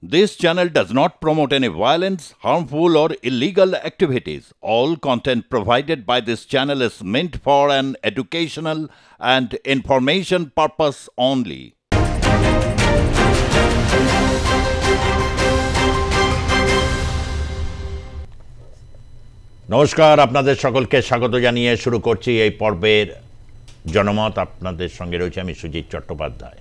This channel does not promote any violence, harmful, or illegal activities. All content provided by this channel is meant for an educational and information purpose only. নমস্কার, আপনাদের সকলকে স্বাগত জানিয়ে শুরু করছি এই পর্বের জনমত। আপনাদের সঙ্গে রয়েছে আমি সুজিত চট্টোপাধ্যায়।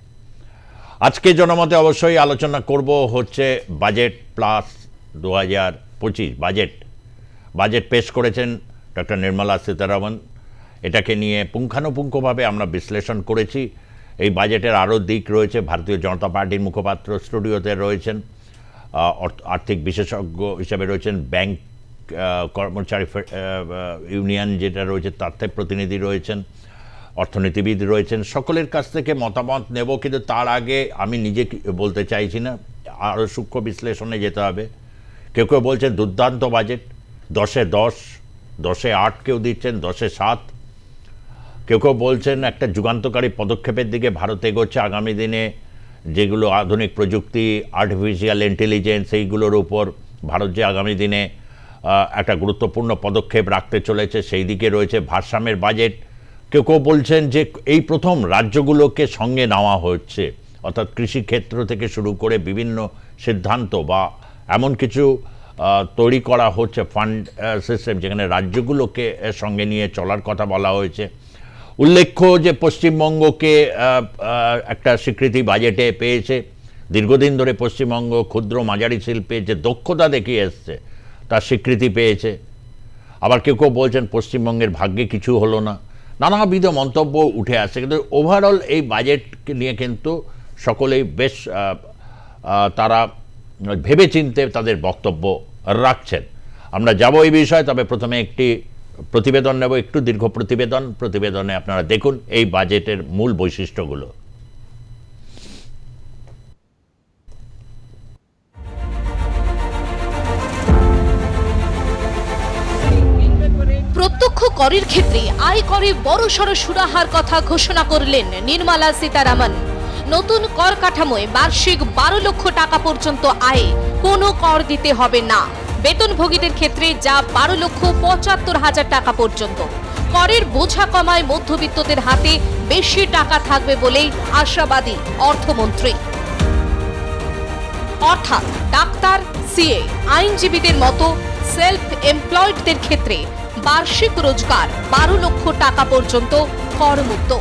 আজকে জনমতে অবশ্যই আলোচনা করব হচ্ছে বাজেট প্লাস 2025 বাজেট পেশ করেছেন ডক্টর নির্মলা সীতারামন। এটাকে নিয়ে পুঙ্খানুপুঙ্খভাবে আমরা বিশ্লেষণ করেছি। এই বাজেটের আরও দিক রয়েছে। ভারতীয় জনতা পার্টির মুখপাত্র স্টুডিওতে রয়েছেন, আর্থিক বিশেষজ্ঞ হিসেবে রয়েছেন, ব্যাংক কর্মচারী ইউনিয়ন যেটা রয়েছে তার থেকে প্রতিনিধি রয়েছেন, অর্থনীতিবিদ রয়েছেন। সকলের কাছ থেকে মতামত নেব, কিন্তু তার আগে আমি নিজে বলতে চাইছি না, আরও সূক্ষ্ম বিশ্লেষণে যেতে হবে। কেউ কেউ বলছেন দুর্দান্ত বাজেট, 10-এ 10, 10-এ 8 কেউ দিচ্ছেন, 10-এ 7। কেউ কেউ বলছেন একটা যুগান্তকারী পদক্ষেপের দিকে ভারত এগোচ্ছে। আগামী দিনে যেগুলো আধুনিক প্রযুক্তি, আর্টিফিশিয়াল ইন্টেলিজেন্স, এইগুলোর উপর ভারত যে আগামী দিনে একটা গুরুত্বপূর্ণ পদক্ষেপ রাখতে চলেছে, সেই দিকে রয়েছে ভারসাম্যের বাজেট। কেউ কেউ বলছেন যে এই প্রথম রাজ্যগুলোকে সঙ্গে নেওয়া হচ্ছে, অর্থাৎ কৃষিক্ষেত্র থেকে শুরু করে বিভিন্ন সিদ্ধান্ত বা এমন কিছু তৈরি করা হচ্ছে, ফান্ড সিস্টেম, যেখানে রাজ্যগুলোকে সঙ্গে নিয়ে চলার কথা বলা হয়েছে। উল্লেখ্য যে পশ্চিমবঙ্গকে একটা স্বীকৃতি বাজেটে পেয়েছে। দীর্ঘদিন ধরে পশ্চিমবঙ্গ ক্ষুদ্র মাঝারি শিল্পে যে দক্ষতা দেখিয়ে এসছে তার স্বীকৃতি পেয়েছে। আবার কেউ কেউ বলছেন পশ্চিমবঙ্গের ভাগ্যে কিছু হলো না। নানাবিধ মন্তব্য উঠে আসছে, কিন্তু ওভারঅল এই বাজেটকে নিয়ে কিন্তু সকলেই বেশ তারা ভেবেচিন্তে তাদের বক্তব্য রাখছেন। আমরা যাব এই বিষয়ে, তবে প্রথমে একটি প্রতিবেদন নেব, একটু দীর্ঘ প্রতিবেদনে আপনারা দেখুন এই বাজেটের মূল বৈশিষ্ট্যগুলো। প্রত্যক্ষ করের ক্ষেত্রে আয়করে বড়সড় সুরাহার কথা ঘোষণা করলেন নির্মলা সীতারামন। নতুন কর কাঠামোয় বার্ষিক 12 লক্ষ টাকা পর্যন্ত আয়ে কোনো কর দিতে হবে না। বেতনভোগীদের ক্ষেত্রে যা 12,75,000 টাকা পর্যন্ত। করের বোঝা কমায় মধ্যবিত্তদের হাতে বেশি টাকা থাকবে বলেই আশাবাদী অর্থমন্ত্রী। অর্থাৎ ডাক্তার, সিএ, আইনজীবীদের মতো সেলফ এমপ্লয়েডদের ক্ষেত্রে বার্ষিক রোজগার 12 লক্ষ টাকা পর্যন্ত করমুক্ত।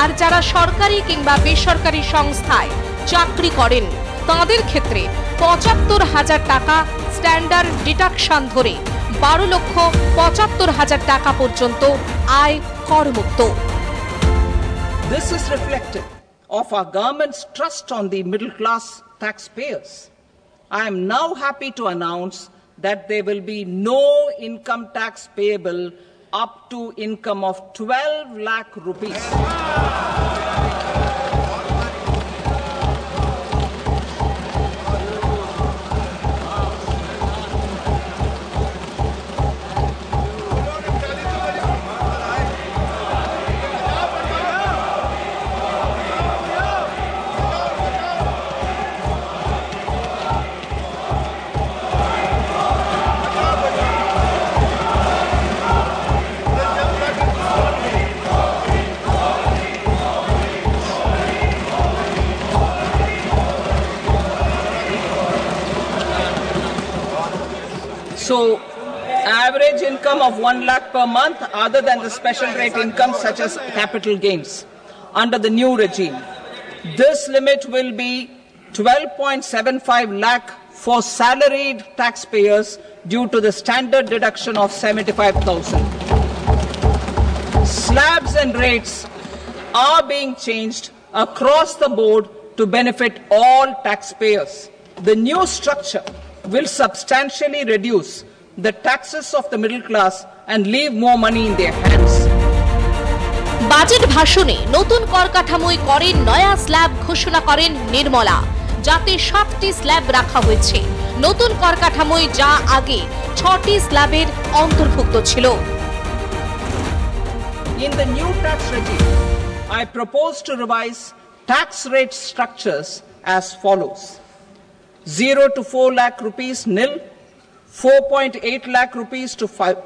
আর যারা সরকারি কিংবা বেসরকারি সংস্থায় চাকরি করেন তাদের ক্ষেত্রে 75,000 টাকা স্ট্যান্ডার্ড ডিডাকশন ধরে 12,75,000 টাকা পর্যন্ত আয় করমুক্ত। This is reflective of our government's trust on the middle class taxpayers. I am now happy to announce that there will be no income tax payable up to income of 12 lakh rupees. So, average income of 1 lakh per month, other than the special rate income such as capital gains, under the new regime, this limit will be 12.75 lakh for salaried taxpayers due to the standard deduction of 75,000. Slabs and rates are being changed across the board to benefit all taxpayers. The new structure will substantially reduce the taxes of the middle class and leave more money in their hands. Budget ভাষণে নতুন কর কাঠামোয় করের নয়া slab ঘোষণা করেন নির্মলা, যাতে 7টি slab রাখা হয়েছে। নতুন কর কাঠামোয় যা আগে 6টি স্ল্যাবের অন্তর্ভুক্ত ছিল। In the new tax regime, I propose to revise tax rate structures as follows. 0 to 4 lakh rupees nil, 4.8 lakh rupees to 4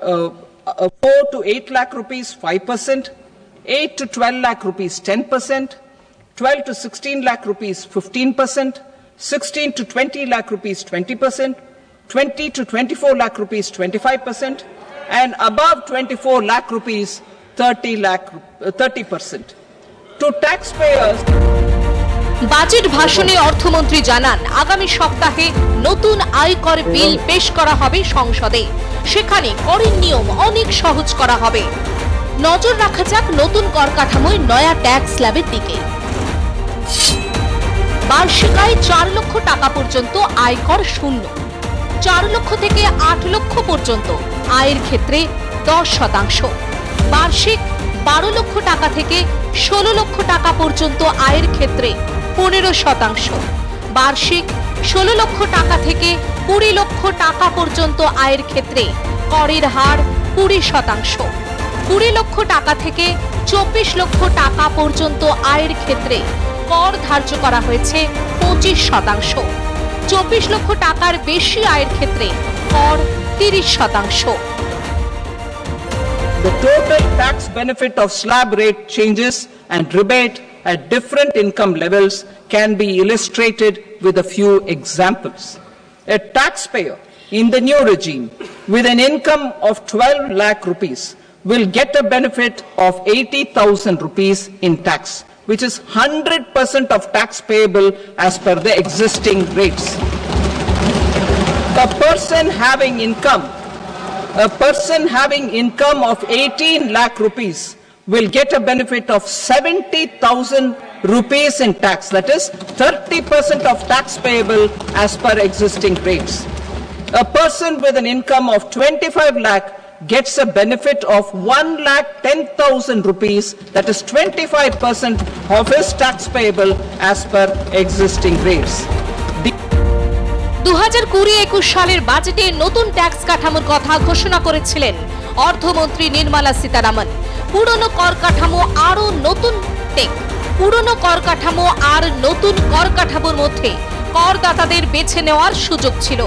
to 8 lakh rupees 5%, 8 to 12 lakh rupees 10%, 12 to 16 lakh rupees 15%, 16 to 20 lakh rupees 20%, 20 to 24 lakh rupees 25%, and above 24 lakh rupees 30%. To taxpayers, budget ভাষণে অর্থমন্ত্রী জানান আগামী সপ্তাহে নতুন আয়কর বিল পেশ করা হবে সংসদে। সেখানে করের নিয়ম অনেক সহজ করা হবে। নজর রাখা যাক নতুন কর কাঠামোয় নয়া ট্যাক্স স্ল্যাবের দিকে। বার্ষিক আয় 4 লক্ষ টাকা পর্যন্ত আয়কর শূন্য, 4 লক্ষ থেকে 8 লক্ষ পর্যন্ত আয়ের ক্ষেত্রে 10%, বার্ষিক 12 লক্ষ টাকা থেকে 16 লক্ষ টাকা পর্যন্ত আয়ের ক্ষেত্রে 15%, বার্ষিক 16 লক্ষ টাকা থেকে 20 লক্ষ টাকা পর্যন্ত আয়ের ক্ষেত্রে করের হার 20%, 20 লক্ষ টাকা থেকে 24 লক্ষ টাকা পর্যন্ত আয়ের ক্ষেত্রে কর ধার্য করা হয়েছে 25%, 24 লক্ষ টাকার বেশি আয়ের ক্ষেত্রে কর 30%। the total tax benefit of slab rate changes and rebate at different income levels can be illustrated with a few examples. A taxpayer in the new regime with an income of 12 lakh rupees will get a benefit of 80,000 rupees in tax, which is 100% of tax payable as per the existing rates. A person having income of 18 lakh rupees will get a benefit of 70,000 rupees in tax, that is 30% of tax payable as per existing rates. A person with an income of 25 lakh gets a benefit of 1,10,000 rupees, that is 25% of his tax payable as per existing rates. 2020-21 সালের বাজেটে নতুন tax কাঠামোর কথা ঘোষণা করেছিলেন অর্থমন্ত্রী নির্মলা সীতারামন। পুরনো কর কাঠামো আর নতুন কর কাঠামোর মধ্যে করদাতাদের বেছে নেওয়ার সুযোগ ছিল।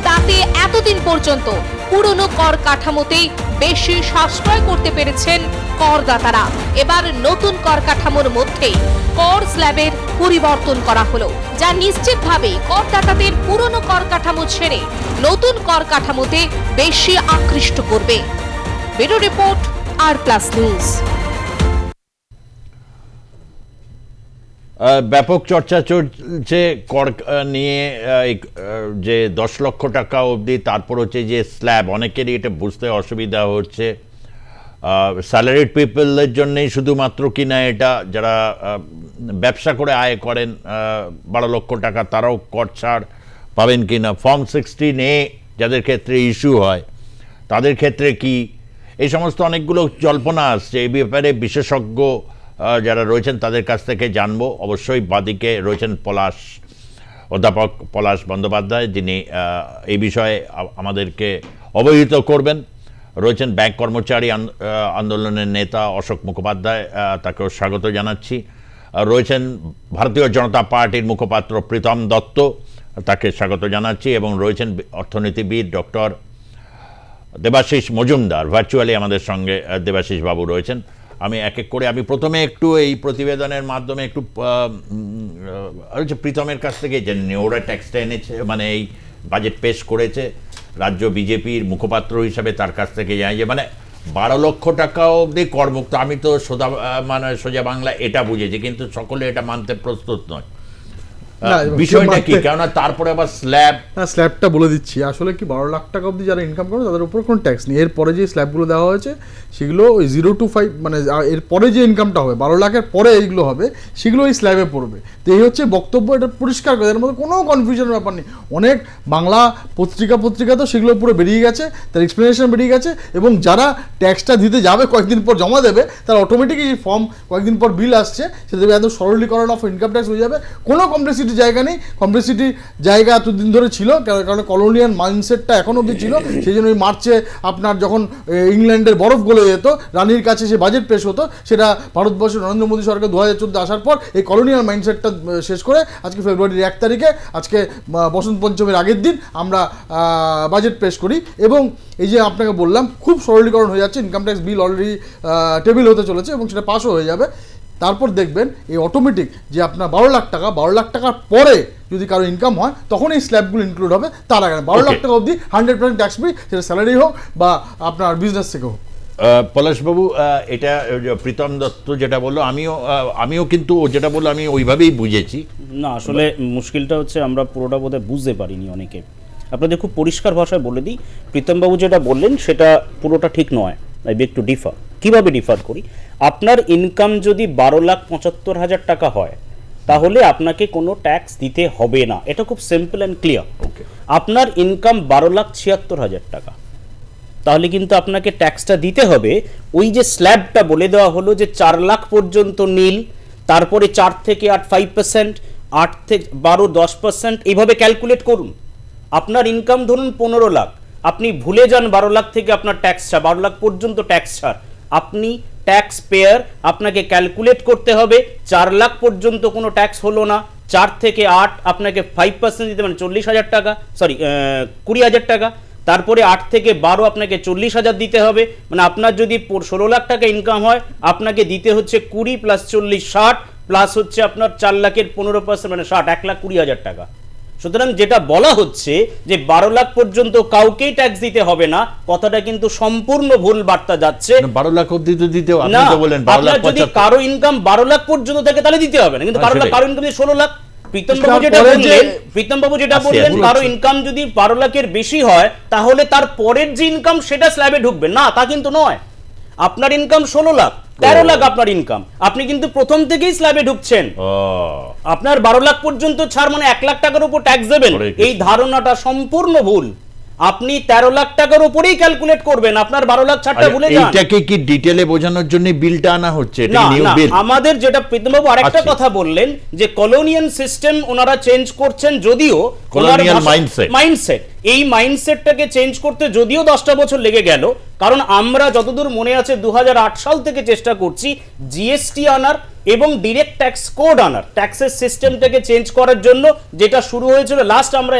তাতে এতদিন পর্যন্ত পুরনো কর কাঠামোতেই বেশি সাশ্রয় করতে পেরেছেন করদাতারা। এবার নতুন কর কাঠামোর মধ্যেই কর স্ল্যাবের পরিবর্তন করা হলো, যা নিশ্চিতভাবে করদাতাদের পুরনো কর কাঠামো ছেড়ে নতুন কর কাঠামোতে বেশি আকৃষ্ট করবে। ব্যুরো রিপোর্ট, আর প্লাস নিউজ। ব্যাপক চর্চা চলছে কর নিয়ে, যে 10 লক্ষ টাকা অবধি, তারপর হচ্ছে যে স্ল্যাব, অনেকেরই এটা বুঝতে অসুবিধা হচ্ছে। স্যালারিড পিপলের জন্যই শুধুমাত্র কিনা এটা, যারা ব্যবসা করে আয় করেন 12 লক্ষ টাকা তারাও কর ছাড় পাবেন কিনা, ফর্ম 16A যাদের ক্ষেত্রে ইস্যু হয় তাদের ক্ষেত্রে কি, এই সমস্ত অনেকগুলো জল্পনা আসছে। এই ব্যাপারে বিশেষজ্ঞ যারা রয়েছেন তাদের কাছ থেকে জানবো। অবশ্যই বাদিকে রয়েছেন অধ্যাপক পলাশ বন্দ্যোপাধ্যায়, যিনি এই বিষয়ে আমাদেরকে অবহিত করবেন। রয়েছেন ব্যাংক কর্মচারী আন্দোলনের নেতা অশোক মুখোপাধ্যায়, তাকেও স্বাগত জানাচ্ছি। রয়েছেন ভারতীয় জনতা পার্টির মুখপাত্র প্রীতম দত্ত, তাকে স্বাগত জানাচ্ছি। এবং রয়েছেন অর্থনীতিবিদ ডক্টর দেবাশিস মজুমদার, ভার্চুয়ালি আমাদের সঙ্গে দেবাশিস বাবু রয়েছেন। আমি এক এক করে, আমি প্রথমে একটু এই প্রতিবেদনের মাধ্যমে একটু প্রীতমের কাছ থেকে যে নেওরা ট্যাক্সটা এনেছে, মানে এই বাজেট পেশ করেছে রাজ্য বিজেপির মুখপাত্র হিসাবে, তার কাছ থেকে জানি যে মানে 12 লক্ষ টাকা অবধি করমুক্ত। আমি তো সোজা বাংলা এটা বুঝেছি, কিন্তু সকলে এটা মানতে প্রস্তুত নয়। বিষয়টা কি? কেননা তারপরে আবার স্ল্যাবটা বলে দিচ্ছি। আসলে কি 12 লাখ টাকা অবধি যারা ইনকাম করে তাদের উপর কোনো ট্যাক্স নেই। এরপরে যে স্ল্যাবগুলো দেওয়া হয়েছে সেগুলো ওই 0 to 5, মানে এরপরে যে ইনকামটা হবে 12 লাখের পরে এইগুলো হবে, সেগুলো ওই স্ল্যাবে পড়বে। তো এই হচ্ছে বক্তব্য, এটা পরিষ্কার করে, এর মধ্যে কোনো কনফিউশনের ব্যাপার নেই। অনেক বাংলা পত্রিকা তো সেগুলো পুরো বেরিয়ে গেছে, তার এক্সপ্লেনেশন বেরিয়ে গেছে। এবং যারা ট্যাক্সটা দিতে যাবে কয়েকদিন পর জমা দেবে, তার অটোমেটিক এই ফর্ম কয়েকদিন পর বিল আসছে, সে দেবে, একদম সরলীকরণ অফ ইনকাম ট্যাক্স হয়ে যাবে। কোনো কমপ্লেক্সিটি কমপ্লেক্সিটির জায়গা নেই, কমপ্লেক্সিটির জায়গা এতদিন ধরে ছিল, কারণ কলোনিয়াল মাইন্ডসেটটা এখন অবধি ছিল। সেই জন্য ওই মার্চে আপনার যখন ইংল্যান্ডের বরফ গলে যেত, রানীর কাছে সে বাজেট পেশ হতো, সেটা ভারতবর্ষের নরেন্দ্র মোদী সরকার 2014 আসার পর এই কলোনিয়াল মাইন্ডসেটটা শেষ করে আজকে ফেব্রুয়ারির 1 তারিখে, আজকে বসন্ত পঞ্চমীর আগের দিন আমরা বাজেট পেশ করি। এবং এই যে আপনাকে বললাম খুব সরলীকরণ হয়ে যাচ্ছে, ইনকাম ট্যাক্স বিল অলরেডি টেবিল হতে চলেছে এবং সেটা পাসও হয়ে যাবে। তারপর দেখবেন এই অটোমেটিক যে আপনার 12 লাখ টাকার পরে যদি কারো ইনকাম হয় তখন এই স্ল্যাবগুলো ইনক্লুড হবে, তার আগে 12 লাখ টাকা অবধি 100% ট্যাক্স ফ্রি, সেটা স্যালারি হোক বা আপনার বিজনেস থেকে হোক। পলাশবাবু, এটা প্রীতম দত্ত যেটা বললো আমিও কিন্তু যেটা বললো আমি ওইভাবেই বুঝেছি। না, আসলে মুশকিলটা হচ্ছে আমরা পুরোটা বোধহয় বুঝতে পারিনি অনেকে। আপনাদের খুব পরিষ্কার ভাষায় বলে দিই, প্রীতমবাবু যেটা বললেন সেটা পুরোটা ঠিক নয়। I beg two differ. কীভাবে ডিফার করি? আপনার ইনকাম যদি 12,75,000 টাকা হয় তাহলে আপনাকে কোনো ট্যাক্স দিতে হবে না, এটা খুব সিম্পল অ্যান্ড ক্লিয়ার। আপনার ইনকাম 12,76,000 টাকা, তাহলে কিন্তু আপনাকে ট্যাক্সটা দিতে হবে। ওই যে স্ল্যাবটা বলে দেওয়া হলো যে 4 লাখ পর্যন্ত নীল, তারপরে 4 থেকে 8 5%, 8 থেকে 12 10%, এইভাবে ক্যালকুলেট করুন। আপনার ইনকাম ধরুন 15 লাখ, আপনি ভুলে যান 12 লাখ থেকে আপনার ট্যাক্স ছাড়, 12 লাখ পর্যন্ত ট্যাক্স ছাড়, আপনি ট্যাক্স পেয়ার, আপনাকে ক্যালকুলেট করতে হবে 4 লাখ পর্যন্ত কোনো ট্যাক্স হলো না, 4 থেকে 8 আপনাকে 5% দিতে মানে 40,000 টাকা, সরি 20,000 টাকা, তারপরে 8 থেকে 12 আপনাকে 40,000 দিতে হবে। মানে আপনার যদি 16 লাখ টাকা ইনকাম হয় আপনাকে দিতে হচ্ছে 20 + 40 60 প্লাস হচ্ছে আপনার 4 লাখের 15% মানে 60, 1,20,000 টাকা। সুতরাং যেটা বলা হচ্ছে যে 12 লাখ পর্যন্ত কাউকেই ট্যাক্স দিতে হবে না, কথাটা কিন্তু সম্পূর্ণ ভুল বার্তা যাচ্ছে। 12 লাখ অবধি তো দিতে হবে, আপনি তো বলেন 12 লাখ, যদি কারো ইনকাম 12 লাখ পর্যন্ত থাকে তাহলে দিতে হবে না, কিন্তু কারো ইনকাম 16 লাখ। প্রীতমবাবু যেটা বললেন কারো ইনকাম যদি 12 লাখের বেশি হয় তাহলে তার পরের যে ইনকাম সেটা স্ল্যাবে ঢুকবে না, তা কিন্তু নয়। আপনার ইনকাম 16 লাখ, 13 লাখ আপনার ইনকাম, আপনি কিন্তু প্রথম থেকেই স্ল্যাবে ঢুকছেন। আপনার 12 লাখ পর্যন্ত ছাড় মানে 1 লাখ টাকার উপর ট্যাক্স দেবেন, এই ধারণাটা সম্পূর্ণ ভুল। আপনি 13 লাখ টাকার উপরেই ক্যালকুলেট করবেন, আপনার 12 লাখ ছাড়টা ভুলে যান। এটাকে কি ডিটেইলে বোঝানোর জন্য বিলটা আনা হচ্ছে? এটা নিউ বিল। আমাদের যেটা প্রীতমবাবু আরেকটা কথা বললেন যে কলোনিয়াল সিস্টেম ওনারা চেঞ্জ করছেন, যদিও কলোনিয়াল মাইন্ডসেট, এই মাইন্ডসেটটাকে চেঞ্জ করতে যদিও 10টা বছর লেগে গেল, কারণ আমরা যতদূর মনে আছে 2008 সাল থেকে চেষ্টা করছি জিএসটি আনার এবং ডিরেক্ট ট্যাক্স কোড আনার, ট্যাক্সের সিস্টেমটাকে চেঞ্জ করার জন্য, যেটা শুরু হয়েছিল লাস্ট আমরা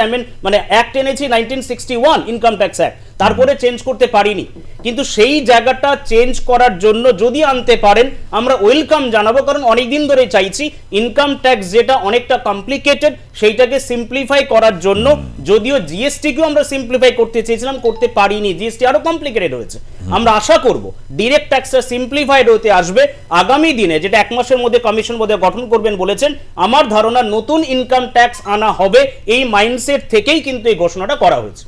মানে অ্যাক্ট এনেছি 1961 ইনকাম ট্যাক্স অ্যাক্ট, তারপরে চেঞ্জ করতে পারিনি। কিন্তু সেই জায়গাটা চেঞ্জ করার জন্য যদি আনতে পারেন আমরা ওয়েলকাম জানাবো, কারণ অনেকদিন ধরে চাইছি ইনকাম ট্যাক্স যেটা অনেকটা কমপ্লিকেটেড সেইটাকে সিম্পলিফাই করার জন্য, যদিও জিএসটিকেও আমরা সিম্পলিফাই করতে চেয়েছিলাম, করতে পারিনি, জিএসটি আরো কমপ্লিকেটেড হয়েছে। আমরা আশা করব ডিরেক্ট ট্যাক্সটা সিম্পলিফাইড হতে আসবে আগামী দিনে, যেটা 1 মাসের মধ্যে কমিশন বোধহয় গঠন করবেন বলেছেন। আমার ধারণা নতুন ইনকাম ট্যাক্স আনা হবে, এই মাইন্ডসেট থেকেই কিন্তু এই ঘোষণাটা করা হয়েছে।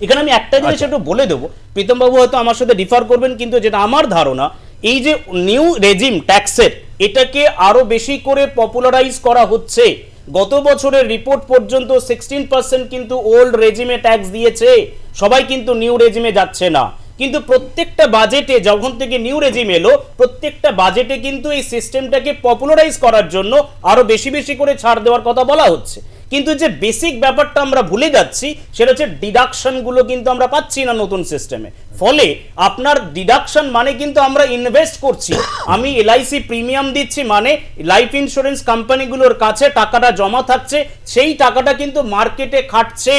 এখানে আমি একটা জিনিস একটু বলে দেবো, প্রীতমবাবু হয়তো আমার সাথে ডিফার করবেন, কিন্তু যেটা আমার ধারণা এই যে নিউ রেজিম ট্যাক্সের, এটাকে আরো বেশি করে পপুলারাইজ করা হচ্ছে। গত বছরের রিপোর্ট পর্যন্ত 16% কিন্তু ওল্ড রেজিমে ট্যাক্স দিয়েছে, সবাই কিন্তু নিউ রেজিমে যাচ্ছে না। কিন্তু প্রত্যেকটা বাজেটে যখন থেকে নিউ রেজিম এলো, প্রত্যেকটা বাজেটে কিন্তু এই সিস্টেমটাকে পপুলারাইজ করার জন্য আরো বেশি বেশি করে ছাড় দেওয়ার কথা বলা হচ্ছে। কিন্তু যে বেসিক ব্যাপারটা আমরা ভুলে যাচ্ছি সেটা হচ্ছে ডিডাকশনগুলো কিন্তু আমরা পাচ্ছি না নতুন সিস্টেমে। ফলে আপনার ডিডাকশন মানে কিন্তু আমরা ইনভেস্ট করছি, আমি এলআইসি প্রিমিয়াম দিচ্ছি মানে লাইফ ইন্স্যুরেন্স কোম্পানিগুলোর কাছে টাকাটা জমা থাকছে, সেই টাকাটা কিন্তু মার্কেটে খাটছে,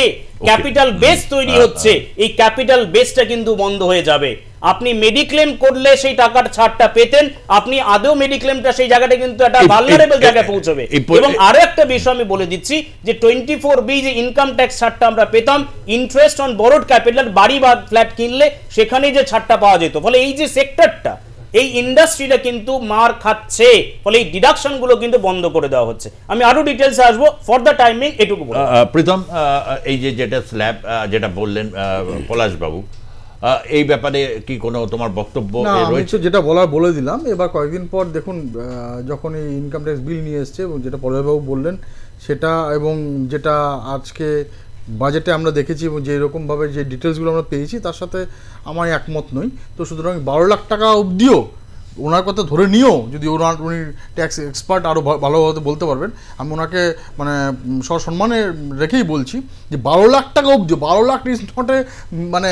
ক্যাপিটাল বেস তৈরি হচ্ছে, এই ক্যাপিটাল বেসটা কিন্তু বন্ধ হয়ে যাবে। আপনি মেডিক্লেম করলে সেই টাকার ছাড়টা পেতেন, আপনি আদৌ মেডিক্লেমটা সেই জায়গাটা কিন্তু একটা ভালনারেবল জায়গায় পৌঁছবে। এবং আরো একটা বিষয় আমি বলে দিচ্ছি যে 24B যে ইনকাম ট্যাক্স ছাড়টা আমরা পেতাম, ইন্টারেস্ট অন বরোড ক্যাপিটাল, বাড়ি বা ফ্ল্যাট কিনলে সেখানে যে ছাড়টা পাওয়া যেত, ফলে এই যে সেক্টরটা, এই ইন্ডাস্ট্রিটা কিন্তু মার খাচ্ছে, ফলে এই ডিডাকশন গুলো কিন্তু বন্ধ করে দেওয়া হচ্ছে। আমি আরো ডিটেইলসে আসবো, ফর দ্য টাইমিং এটুকু বলবো। প্রীতম, এই যে যেটা স্ল্যাব যেটা বললেন পলাশ বাবু, এই ব্যাপারে কি কোনো তোমার বক্তব্য রয়েছে? যেটা বলার বলে দিলাম। এবার কয়েকদিন পর দেখুন যখন এই ইনকাম ট্যাক্স বিল নিয়ে এসছে এবং যেটা পলাশবাবু বললেন সেটা, এবং যেটা আজকে বাজেটে আমরা দেখেছি এবং যে এরকমভাবে যে ডিটেলসগুলো আমরা পেয়েছি তার সাথে আমার একমত নই। তো সুতরাং 12 লাখ টাকা অবধিও ওনার কথা ধরে নিয়েও যদি উনি ট্যাক্স এক্সপার্ট আরও ভালোভাবে বলতে পারবেন, আমি ওনাকে মানে সসম্মানে রেখেই বলছি যে 12 লাখ টাকা অবধি, 12 লাখ ইজ নট এ মানে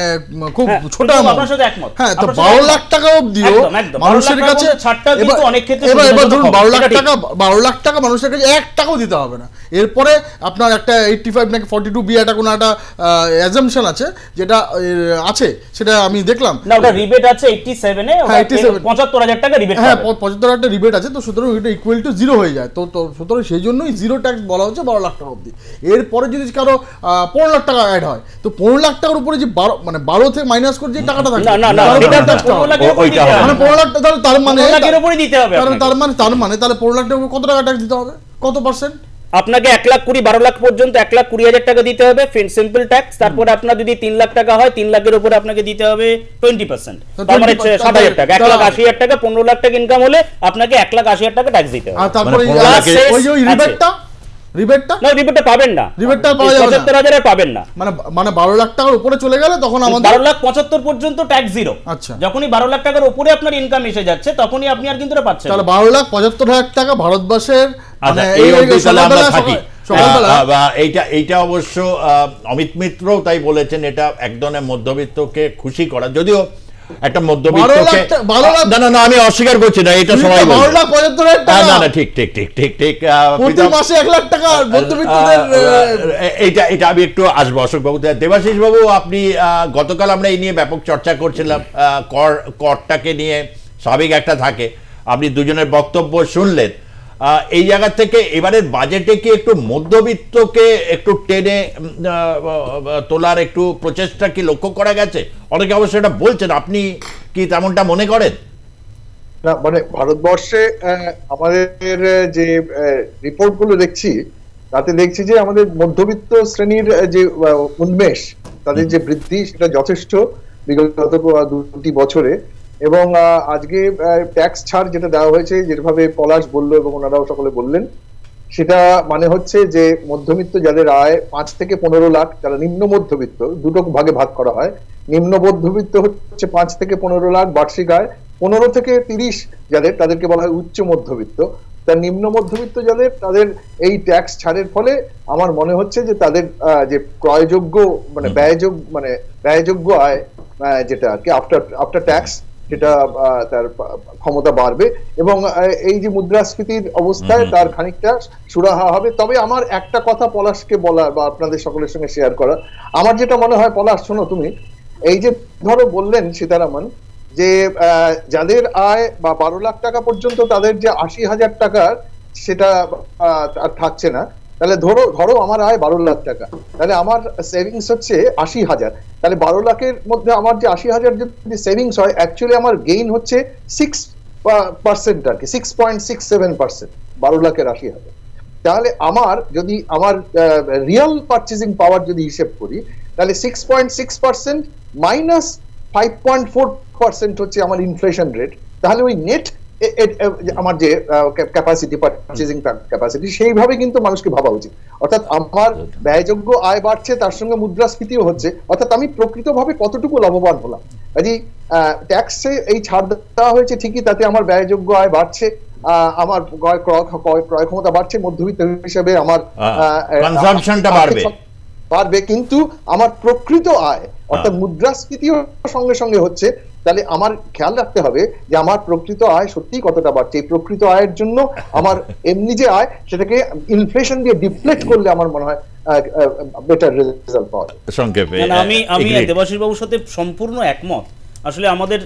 খুব ছোট অ্যামাউন্ট। হ্যাঁ, তো 12 লাখ টাকা অবধিও মানুষের কাছে এবার ধরুন 12 লাখ টাকা মানুষের কাছে 1 টাকাও দিতে হবে না। এরপরে আপনার একটা 85 নাকি 42B একটা কোনো একটা অ্যাজাম্পশন আছে, যেটা আছে সেটা আমি দেখলাম না, ওটা রিবেট আছে 87 এ, 75000 টাকা রিবেট। হ্যাঁ, 75,000 টাকা রিবেট আছে, তো সুতরাং এটা ইকুয়াল টু 0 হয়ে যায়। তো সুতরাং সেই জন্যই জিরো ট্যাক্স বলা হচ্ছে 12 লাখ টাকা অবধি। এরপরে যদি কারো 15 লাখ টাকা অ্যাড হয়, তো 15 লাখ টাকার উপরে যে 12 থেকে মাইনাস করে যে টাকাটা থাকে, না না না, এটা 15 লাখের উপরে দিতে হবে, মানে 15 লাখ টাকা, তার মানে 15 লাখের উপরে দিতে হবে। তার মানে তাহলে 15 লাখ টাকা কত টাকা ট্যাক্স দিতে হবে, কত পার্সেন্ট? আপনাকে 1,20,000 12 লাখ পর্যন্ত 1,20,000 টাকা দিতে হবে সিম্পল ট্যাক্স। তারপরে আপনার যদি 3 লাখ টাকা হয়, 3 লাখের উপরে আপনাকে দিতে হবে 20%, তার মানে 7,000 টাকা। 1,80,000 টাকা, 15 লাখ টাকা ইনকাম হলে আপনাকে 1,80,000 টাকা ট্যাক্স দিতে হবে। আর তারপরে ওই যে রিবেটটা না, রিবেটটা পাবেন না, রিবেটটা পাওয়া যাবে না, 75,000 এর পাবেন না। মানে 12 লাখ টাকার উপরে চলে গেলে তখন আমাদের 12,75,000 পর্যন্ত ট্যাক্স জিরো। আচ্ছা, যখনই 12 লাখ টাকার উপরে আপনার ইনকাম এসে যাচ্ছে, তখনই আপনি আর কিন্তু এটা পাচ্ছেন। তাহলে 12,75,000 টাকা ভারতবর্ষের, আচ্ছা, এই আমরা থাকি। এইটা অবশ্য অমিত মিত্র তাই বলেছেন, এটা একদম মধ্যবিত্তকে খুশি করা, যদিও একটা মধ্যবিত্তকে না আমি অস্বীকার করছি না, এটা সবাই 12,75,000 টাকা না না ঠিক ঠিক ঠিক ঠিক ঠিক প্রতি মাসে 1 লাখ টাকা মধ্যবিত্তদের। এটা আমি একটু আসবো অশোক বাবু। দেবাশিস বাবু, আপনি গতকাল আমরা এই নিয়ে ব্যাপক চর্চা করছিলাম, করটাকে নিয়ে স্বাভাবিক একটা থাকে, আপনি দুজনের বক্তব্য শুনলেন। এই জায়গা থেকে এবারের বাজেটে কি একটু মধ্যবিত্তকে একটু টেনে তোলার একটু প্রচেষ্টা কি লক্ষ্য করা গেছে? অনেকে অবশ্যই এটা বলছেন, আপনি কি তেমনটা মনে করেন? না, মানে ভারতবর্ষে আমাদের যে রিপোর্টগুলো দেখছি, তাতে দেখছি যে আমাদের মধ্যবিত্ত শ্রেণীর যে উন্মেষ, তাদের যে বৃদ্ধি, সেটা যথেষ্ট বিগত 2টি বছরে। এবং আজকে ট্যাক্স ছাড় যেটা দেওয়া হয়েছে, যেভাবে পলাশ বললো এবং ওনারাও সকলে বললেন, সেটা মানে হচ্ছে যে মধ্যবিত্ত যাদের আয় 5 থেকে 15 লাখ, যারা নিম্ন মধ্যবিত্ত, দুটো ভাগে ভাগ করা হয়। নিম্ন মধ্যবিত্ত হচ্ছে 5 থেকে 15 লাখ বার্ষিক আয়, 15 থেকে 30 যাদের, তাদেরকে বলা হয় উচ্চ মধ্যবিত্ত। তার নিম্ন মধ্যবিত্ত যাদের, তাদের এই ট্যাক্স ছাড়ের ফলে আমার মনে হচ্ছে যে তাদের যে ক্রয়যোগ্য মানে ব্যয়যোগ্য আয়, যেটা আর কি আফটার ট্যাক্স, সেটা তার ক্ষমতা বাড়বে এবং এই যে মুদ্রাস্ফীতির অবস্থায় তার খানিকটা সুরাহা হবে। তবে আমার একটা কথা পলাশকে বলা বা আপনাদের সকলের সঙ্গে শেয়ার করা, আমার যেটা মনে হয়, পলাশ শোনো তুমি, এই যে ধরো বললেন সীতারামন যে যাদের আয় বা 12 লাখ টাকা পর্যন্ত তাদের যে 80,000 টাকার সেটা আর থাকছে না, তাহলে ধরো আমার আয় 12 লাখ টাকা, তাহলে আমার সেভিংস হচ্ছে 80,000। তাহলে 12 লাখের মধ্যে আমার যে 80,000 যদি সেভিংস হয়, অ্যাকচুয়ালি আমার গেইন হচ্ছে 6% আর কি, 6.67%, 12 লাখের 80,000। তাহলে আমার যদি আমার রিয়েল পারচেজিং পাওয়ার যদি হিসেব করি, তাহলে 6.6% মাইনাস 5.4% হচ্ছে আমার ইনফ্লেশন রেট। তাহলে ওই নেট আমার যে ক্যাপাসিটি, পারচেজিং ক্যাপাসিটি, সেইভাবে কিন্তু মানুষকে ভাবা উচিত। অর্থাৎ আমার ব্যয়যোগ্য আয় বাড়ছে, তার সঙ্গে মুদ্রাস্ফীতিও হচ্ছে, অর্থাৎ আমি প্রকৃতভাবে কতটুকু লাভবান হলাম। কাজেই ট্যাক্সে এই ছাড় দেওয়া হয়েছে ঠিকই, তাতে আমার ব্যয়যোগ্য আয় বাড়ছে, আমার ক্রয় ক্ষমতা বাড়ছে, মধ্যবিত্ত হিসেবে আমার কনজাম্পশনটা বাড়বে, কিন্তু আমার প্রকৃত আয় অর্থাৎ মুদ্রাস্ফীতিও সঙ্গে সঙ্গে হচ্ছে। তাহলে আমার খেয়াল রাখতে হবে যে আমার প্রকৃত আয় সত্যি কতটা বাড়ছে। এই প্রকৃত আয়ের জন্য আমার এমনি যে আয়, সেটাকে ইনফ্লেশন দিয়ে ডিফ্লেক্ট করলে আমার মনে হয় বেটার রেজাল্ট পাওয়া যায়। সংক্ষেপে আমি দেবাশিস বাবুর সাথে সম্পূর্ণ একমত। আসলে আমাদের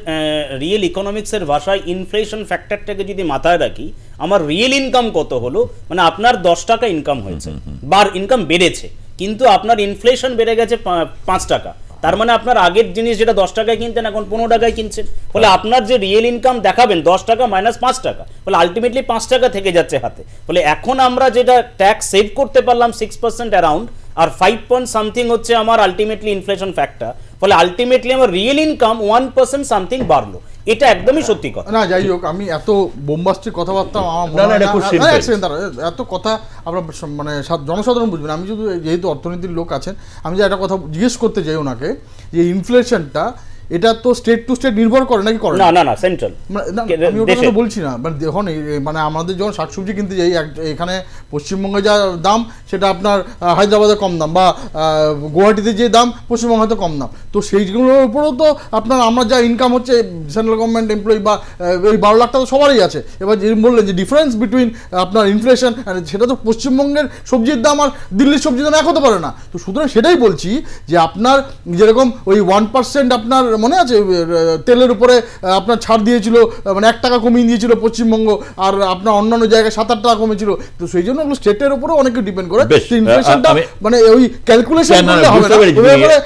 রিয়েল ইকোনমিক্সের ভাষায় ইনফ্লেশন ফ্যাক্টরটাকে যদি মাথায় রাখি, আমার রিয়েল ইনকাম কত হলো, মানে আপনার 10 টাকা ইনকাম হয়েছে বা ইনকাম বেড়েছে, কিন্তু আপনার ইনফ্লেশন বেড়ে গেছে 5 টাকা, তার মানে আপনার আগের জিনিস যেটা 10 টাকায় কিনতেন এখন 15 টাকায় কিনছেন, ফলে আপনার যে রিয়েল ইনকাম দেখাবেন 10 টাকা মাইনাস 5 টাকা, ফলে আলটিমেটলি 5 টাকা থেকে যাচ্ছে হাতে। ফলে এখন আমরা যেটা ট্যাক্স সেভ করতে পারলাম 6% অ্যারাউন্ড, আর 5 হচ্ছে আমার আলটিমেটলি ইনফ্লেশন ফ্যাক্টর, ফলে আলটিমেটলি আমার রিয়েল ইনকাম 1% সামথিং বাড়লো। এটা একদমই সত্যি কথা না। যাই হোক, আমি এত বোমবাস্টিক কথাবার্তা এত কথা আমরা মানে জনসাধারণ বুঝবেন। আমি যেহেতু অর্থনীতির লোক আছেন, আমি যে একটা কথা জিজ্ঞেস করতে চাই ওনাকে, যে ইনফ্লেশনটা এটা তো স্টেট টু স্টেট নির্ভর করে নাকি করে না না না সেন্ট্রাল আমি ওটা কথা বলছি না, মানে যখন মানে আমাদের যখন শাকসবজি কিনতে যাই এখানে পশ্চিমবঙ্গে যা দাম সেটা আপনার হায়দ্রাবাদে কম দাম, বা গুয়াহাটিতে যে দাম পশ্চিমবঙ্গে হয়তো কম দাম, তো সেইগুলোর উপরেও তো আপনার আমরা যা ইনকাম হচ্ছে সেন্ট্রাল গভর্নমেন্ট এমপ্লয়ি বা ওই 12 লাখ টাকা সবারই আছে। এবার যে বললেন যে ডিফারেন্স বিটুইন আপনার ইনফ্লেশন, সেটা তো পশ্চিমবঙ্গের সবজির দাম আর দিল্লির সবজির দাম এক হতে পারে না। তো সুতরাং সেটাই বলছি যে আপনার যেরকম ওই 1% আপনার মনে আছে তেলের উপরে আপনার ছাড় দিয়েছিল, মানে 1 টাকা কমিয়ে দিয়েছিল পশ্চিমবঙ্গ, আর আপনার অন্যান্য জায়গায় 7-8 টাকা কমেছিল। তো সেই জন্য ওগুলো স্টেটের উপরে অনেক ডিপেন্ড করে। ইনফ্লেশনটা মানে ওই ক্যালকুলেশন করলে হবে না,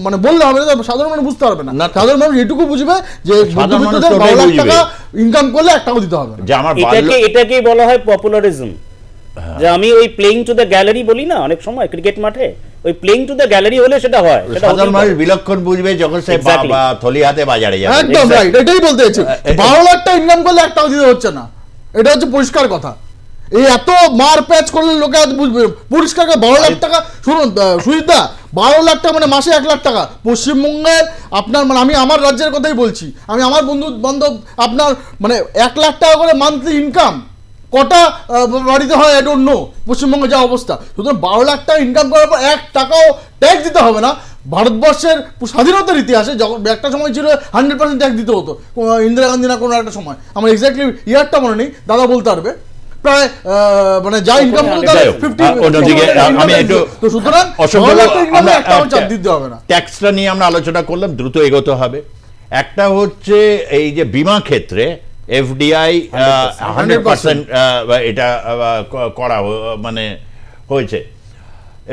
মানে বললে হবে না, সাধারণ মানুষ বুঝতে পারবে না। সাধারণ মানুষ এটুকু বুঝবে যে মধ্যবিত্তদের 12 লাখ টাকা ইনকাম করলে 1 টাকা দিতে হবে না। এটাকেই বলা হয় পপুলারিজম। যে আমি ওই প্লেইং টু দ্য গ্যালারি বলি না অনেক সময় ক্রিকেট মাঠে, ওই প্লেইং টু দ্য গ্যালারি হলে সেটা হয়, সাধারণ মানুষ বিলক্ষণ বুঝবে যখন সে থলি হাতে বাজারে যাবে। একদম রাইট, এটাই বলতে চাইছি। 12 লাখ টাকা ইনকাম করলে 1 টাকা দিতে হচ্ছে না, এটা হচ্ছে পরিষ্কার কথা। এই এত মার প্যাচ করলে লোকে বুঝবে পরিষ্কার 12 লাখ টাকা। শুনুন সুজিতদা, 12 লাখ টাকা মানে মাসে 1 লাখ টাকা। পশ্চিমবঙ্গের আপনার মানে আমি আমার রাজ্যের কথাই বলছি, আমি আমার বন্ধু বান্ধব আপনার মানে 1 লাখ টাকা করে মান্থলি ইনকাম কটা বাড়িতে হয় আই ডোন্ট নো, পশ্চিমবঙ্গে যা অবস্থা। সুতরাং 12 লাখ টাকা ইনকাম করার পর 1 টাকাও ট্যাক্স দিতে হবে না। ভারতবর্ষের স্বাধীনতার ইতিহাসে যখন একটা সময় ছিল 100% ট্যাক্স দিতে হতো, ইন্দিরা গান্ধী না কোনো একটা সময়, আমার এক্স্যাক্টলি ইয়ারটা মনে নেই, দাদা বলতে পারবে, প্রায় মানে যা ইনকাম করতো তার 50। তো সুতরাং 12 লাখ টাকা ইনকামে 1 টাকাও চাপ দিতে হবে না। ট্যাক্সটা নিয়ে আমরা আলোচনা করলাম, দ্রুত এগোতে হবে। একটা হচ্ছে এই যে বিমা ক্ষেত্রে এফডিআই 100% এটা করা মানে হয়েছে,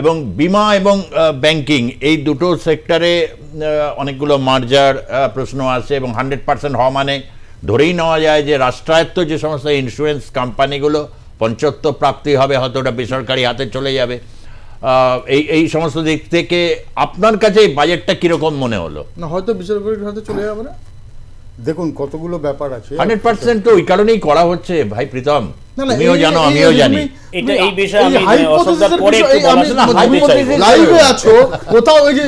এবং বিমা এবং ব্যাংকিং এই দুটো সেক্টরে অনেকগুলো মার্জার প্রশ্ন আছে, এবং 100% হওয়া মানে ধরেই নেওয়া যায় যে রাষ্ট্রায়ত্ত যে সমস্ত ইন্স্যুরেন্স কোম্পানিগুলো পঞ্চত্ব প্রাপ্তি হবে, হয়তো ওটা বেসরকারি হাতে চলে যাবে। এই সমস্ত দিক থেকে আপনার কাছে এই বাজেটটা কিরকম মনে হলো? না হয়তো বেসরকারি হাতে চলে যাবে না, দেখুন কতগুলো ব্যাপার আছে। 100% তো ওই কারণেই করা হচ্ছে ভাই প্রীতম, তুমিও জানো আমিও জানি। এটা এই বিষয়ে আমি অসুবিধার পরে একটু লাইভে আছো কোথাও, ওই যে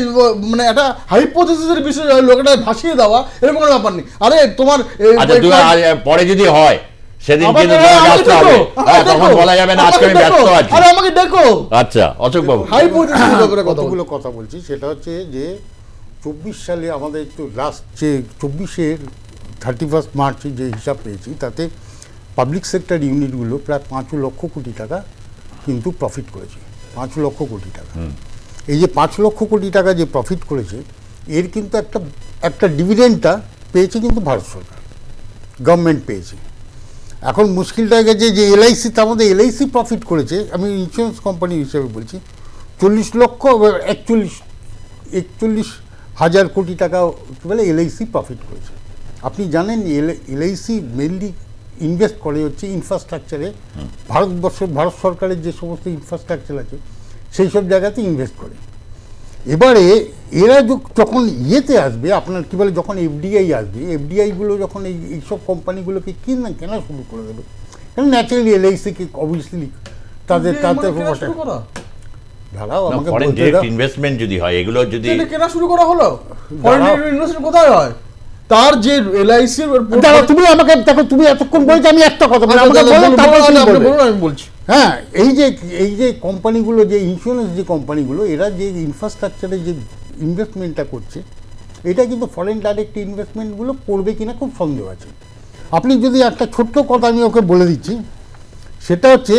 মানে একটা হাইপোথেসিসের বিষয় লোকটা ভাসিয়ে দেওয়া এরকম কোনো ব্যাপার নেই। আরে তোমার পরে যদি হয় সেদিন কিন্তু আসতে হবে, তখন বলা যাবে না আজকে আমি ব্যস্ত আছি। আরে আমাকে দেখো। আচ্ছা অশোক বাবু, হাইপোথেসিসের ব্যাপারে কতগুলো কথা বলছি। সেটা হচ্ছে যে 24 সালে আমাদের তো লাস্ট যে 24-এর 31 মার্চ যে হিসাব পেয়েছি, তাতে পাবলিক সেক্টর ইউনিটগুলো প্রায় 5 লক্ষ কোটি টাকা কিন্তু প্রফিট করেছে। 5 লক্ষ কোটি টাকা। এই যে 5 লক্ষ কোটি টাকা যে প্রফিট করেছে, এর কিন্তু একটা ডিভিডেন্ডটা পেয়েছে কিন্তু ভারত সরকার, গভর্নমেন্ট পেয়েছে। এখন মুশকিলটা গেছে যে এলআইসি, তার মধ্যে এলআইসি প্রফিট করেছে, আমি ইন্স্যুরেন্স কোম্পানি হিসেবে বলছি, 40 লক্ষ 41,000 কোটি টাকা বলে এলআইসি প্রফিট করেছে। আপনি জানেন এলআইসি মেনলি ইনভেস্ট করে হচ্ছে ইনফ্রাস্ট্রাকচারে, ভারত সরকারের যে সমস্ত ইনফ্রাস্ট্রাকচার আছে সেই সব জায়গাতে ইনভেস্ট করে। এবারে এরা যখন ইয়েতে আসবে, আপনার কী বলে, যখন এফডিআই আসবে, এফডিআইগুলো যখন এইসব কোম্পানিগুলোকে কেনা শুরু করে দেবে, কারণ ন্যাচারালি এলআইসিকে অবভিয়াসলি তাদের ধারাও আমাকে ইনভেস্টমেন্ট যদি হয়, এগুলো যদি কেনা শুরু করা হলো, ইনভেস্টমেন্ট কোথায় হয়? তার যে এলআইসি, তুমি আমাকে দেখো, তুমি এতক্ষণ বলছো, আমি একটা কথা বলি, আমি বলছি। হ্যাঁ, এই যে কোম্পানিগুলো, যে ইন্স্যুরেন্স যে কোম্পানিগুলো, এরা যে ইনফ্রাস্ট্রাকচারে যে ইনভেস্টমেন্টটা করছে, এটা কিন্তু ফরেন ডাইরেক্ট ইনভেস্টমেন্টগুলো করবে কিনা খুব সন্দেহ আছে। আপনি যদি একটা ছোট্ট কথা আমি ওকে বলে দিচ্ছি, সেটা হচ্ছে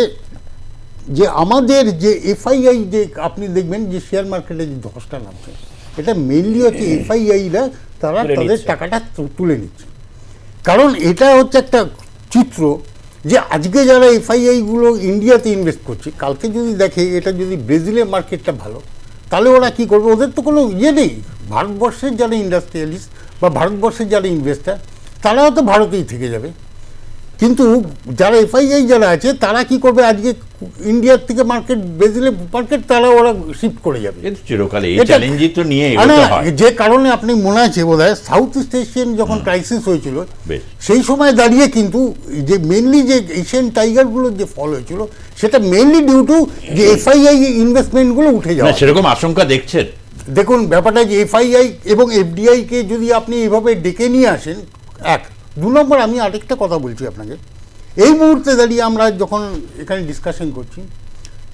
যে আমাদের যে এফআইআই, যে আপনি দেখবেন যে শেয়ার মার্কেটে যে ধসটা নামছে, এটা মেনলি হচ্ছে এফআইআইরা তারা তাদের টাকাটা তুলে নিচ্ছে। কারণ এটা হচ্ছে একটা চিত্র যে আজকে যারা এফআইআইগুলো ইন্ডিয়াতে ইনভেস্ট করছে, কালকে যদি দেখে এটা যদি ব্রাজিলের মার্কেটটা ভালো, তাহলে ওরা কী করবে? ওদের তো কোনো ইয়ে নেই। ভারতবর্ষের যারা ইন্ডাস্ট্রিয়ালিস্ট বা ভারতবর্ষের যারা ইনভেস্টার, তারাও তো ভারতেই থেকে যাবে। কিন্তু যারা এফআইআই যারা আছে, তারা কি করবে? আজকে ইন্ডিয়ার থেকে মার্কেট, ব্রাজিলের মার্কেট, তারা ওরা শিফট করে যাবে। যে কারণে আপনি মনে আছে বোধ হয় সাউথ ইস্ট এশিয়ান যখন ক্রাইসিস হয়েছিল, সেই সময় দাঁড়িয়ে কিন্তু যে মেনলি যে এশিয়ান টাইগারগুলোর যে ফল হয়েছিল, সেটা মেনলি ডিউ টু যে এফআইআই ইনভেস্টমেন্টগুলো উঠে যাওয়া। সেরকম আশঙ্কা দেখছেন? দেখুন ব্যাপারটা যে এফআইআই এবং এফডিআইকে যদি আপনি এভাবে ডেকে নিয়ে আসেন, এক। 2 নম্বর, আমি আরেকটা কথা বলছি আপনাকে, এই মুহূর্তে দাঁড়িয়ে আমরা যখন এখানে ডিসকাশন করছি,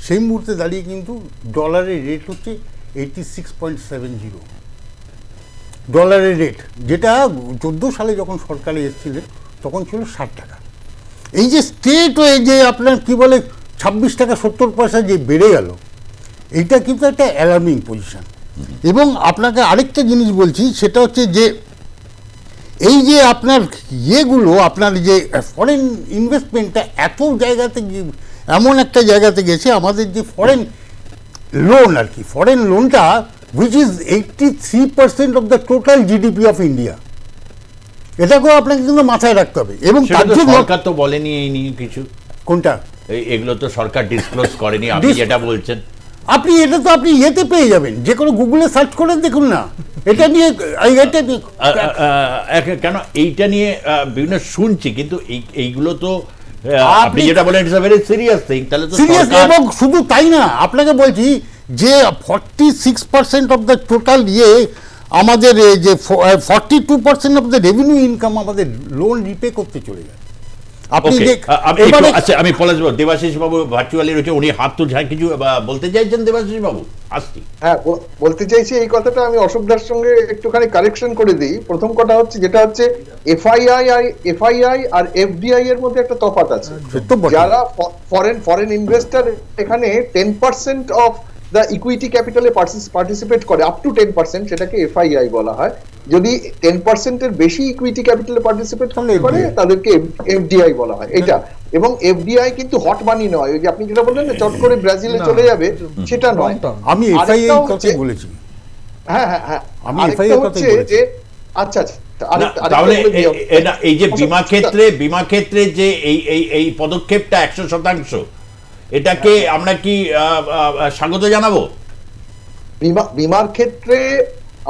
সেই মুহূর্তে দাঁড়িয়ে কিন্তু ডলারের রেট হচ্ছে 86.70 ডলারের রেট, যেটা 14 সালে যখন সরকারে এসেছিলেন তখন ছিল 60 টাকা। এই যে স্টেট হয়ে যে আপনার কি বলে 26 টাকা 70 পয়সা যে বেড়ে গেল, এইটা কিন্তু একটা অ্যালার্মিং পজিশন। এবং আপনাকে আরেকটা জিনিস বলছি, সেটা হচ্ছে যে এই যে আপনার ইয়েগুলো, আপনার যে ফরেন ইনভেস্টমেন্টটা এত জায়গাতে, এমন একটা জায়গাতে গেছে, আমাদের যে ফরেন লোন আর কি, ফরেন লোনটা which is 83% of the total GDP of India, এটাকেও আপনাকে কিন্তু মাথায় রাখতে হবে। এবং সরকার তো বলেনি এই নিয়ে কিছু, কোনটা এগুলো তো সরকার ডিসক্লোজ করেনি, আপনি যেটা বলছেন আপনি এটা তো আপনি ইয়েতে পেয়ে যাবেন, যে কোনো গুগলে সার্চ করে দেখুন না এটা নিয়ে। কেন এইটা নিয়ে বিভিন্ন শুনছি, কিন্তু এইগুলো তো আপনি যেটা বলেন it's a very serious thing. তাহলে তো সিরিয়াস, এবং শুধু তাই না, আপনাকে বলছি যে 46% অফ দ্য টোটাল ইয়ে আমাদের, যে 42% অফ দ্য রেভিনিউ ইনকাম আমাদের লোন রিপে করতে চলে যায়। আপনি আচ্ছা, আমি পলাশবাবু, দেবাশিস বাবু ভার্চুয়ালি রয়েছে, উনি হাত তুলছেন, কিছু বলতে চাইছেন দেবাশিস বাবু? আসছি। হ্যাঁ, বলতে চাইছি এই কথাটা আমি অশোকদার সঙ্গে একটুখানি কারেকশন করে দিই। প্রথম কথা হচ্ছে, যেটা হচ্ছে এফআইআই আর এফডিআই এর মধ্যে একটা তফাৎ আছে। যারা ফরেন ইনভেস্টর এখানে 10% অফ দ্য ইকুইটি ক্যাপিটালে পার্টিসিপেট করে, আপ টু 10%, সেটাকে এফআইআই বলা হয়। যদি 10% এর বেশি ইকুইটি ক্যাপিটালে পার্টিসিপেট করে তাদেরকে এফডিআই বলা হয়। এটা, এবং এফডিআই কিন্তু হট মানি নয়, ওই যে আপনি যেটা বললেন না চট করে ব্রাজিলে চলে যাবে, সেটা নয়। আমি এফআইআই কথা বলেছি। হ্যাঁ হ্যাঁ হ্যাঁ, আমি এফআইআই কথা বলেছি। আচ্ছা, তাহলে এই যে বীমা ক্ষেত্রে যে এই পদক্ষেপটা 100%, এটাকে আমরা কি স্বাগত জানাবো? বীমার ক্ষেত্রে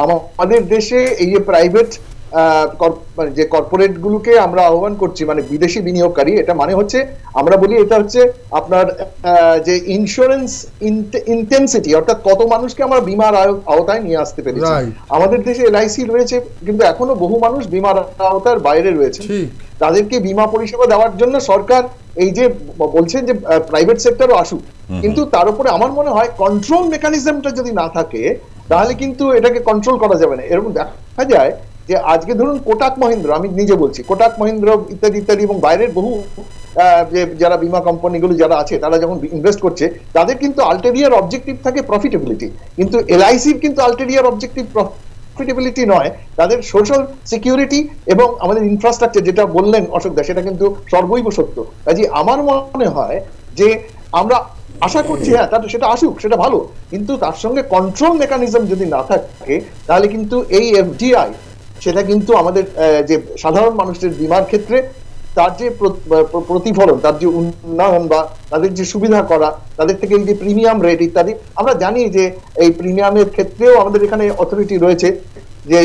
আমাদের দেশে এই যে প্রাইভেট যে কর্পোরেট গুলোকে আমরা আহ্বান করছি, মানে বিদেশি বিনিয়োগকারী, এটা মানে হচ্ছে আমরা বলি এটা হচ্ছে আপনার যে ইন্স্যুরেন্স ইন্টেন্সিটি, অর্থাৎ কত মানুষকে আমরা বীমার আওতায় নিয়ে আসতে পেরেছি। আমাদের দেশে এলআইসি রয়েছে, কিন্তু এখনো বহু মানুষ বীমার আওতার বাইরে রয়েছে। তাদেরকে বীমা পরিষেবা দেওয়ার জন্য সরকার এই যে বলছেন যে প্রাইভেট সেক্টরও আসুক, কিন্তু তার উপরে আমার মনে হয় কন্ট্রোল মেকানিজমটা যদি না থাকে তাহলে কিন্তু এটাকে কন্ট্রোল করা যাবে না। এরকম দেখা যায় যে আজকে ধরুন কোটাক মহিন্দ্রা, আমি নিজে বলছি, কোটাক মহিন্দ্রা ইত্যাদি ইত্যাদি, এবং বাইরের বহু যারা বীমা কোম্পানিগুলো যারা আছে, তারা যখন ইনভেস্ট করছে, তাদের কিন্তু আলটেরিয়ার অবজেক্টিভ থাকে প্রফিটেবিলিটি, কিন্তু এলআইসির কিন্তু আলটেরিয়ার অবজেক্টিভ প্রফিটেবিলিটি নয়, তাদের সোশ্যাল সিকিউরিটি এবং আমাদের ইনফ্রাস্ট্রাকচার, যেটা বললেন অশোক দা, সেটা কিন্তু সর্বৈব সত্য। কাজে আমার মনে হয় যে আমরা আশা করছি, হ্যাঁ সেটা আসুক, সেটা ভালো, কিন্তু তার সঙ্গে কন্ট্রোল মেকানিজম যদি না থাকে তাহলে কিন্তু এই এফডিআই, সেটা কিন্তু আমাদের যে সাধারণ মানুষের বীমার ক্ষেত্রে তার যে প্রতিফলন, তার যে উন্নয়ন বা তাদের যে সুবিধা করা, তাদের থেকে এই যে প্রিমিয়াম রেট ইত্যাদি, আমরা জানি যে এই প্রিমিয়ামের ক্ষেত্রেও আমাদের এখানে অথরিটি রয়েছে, যে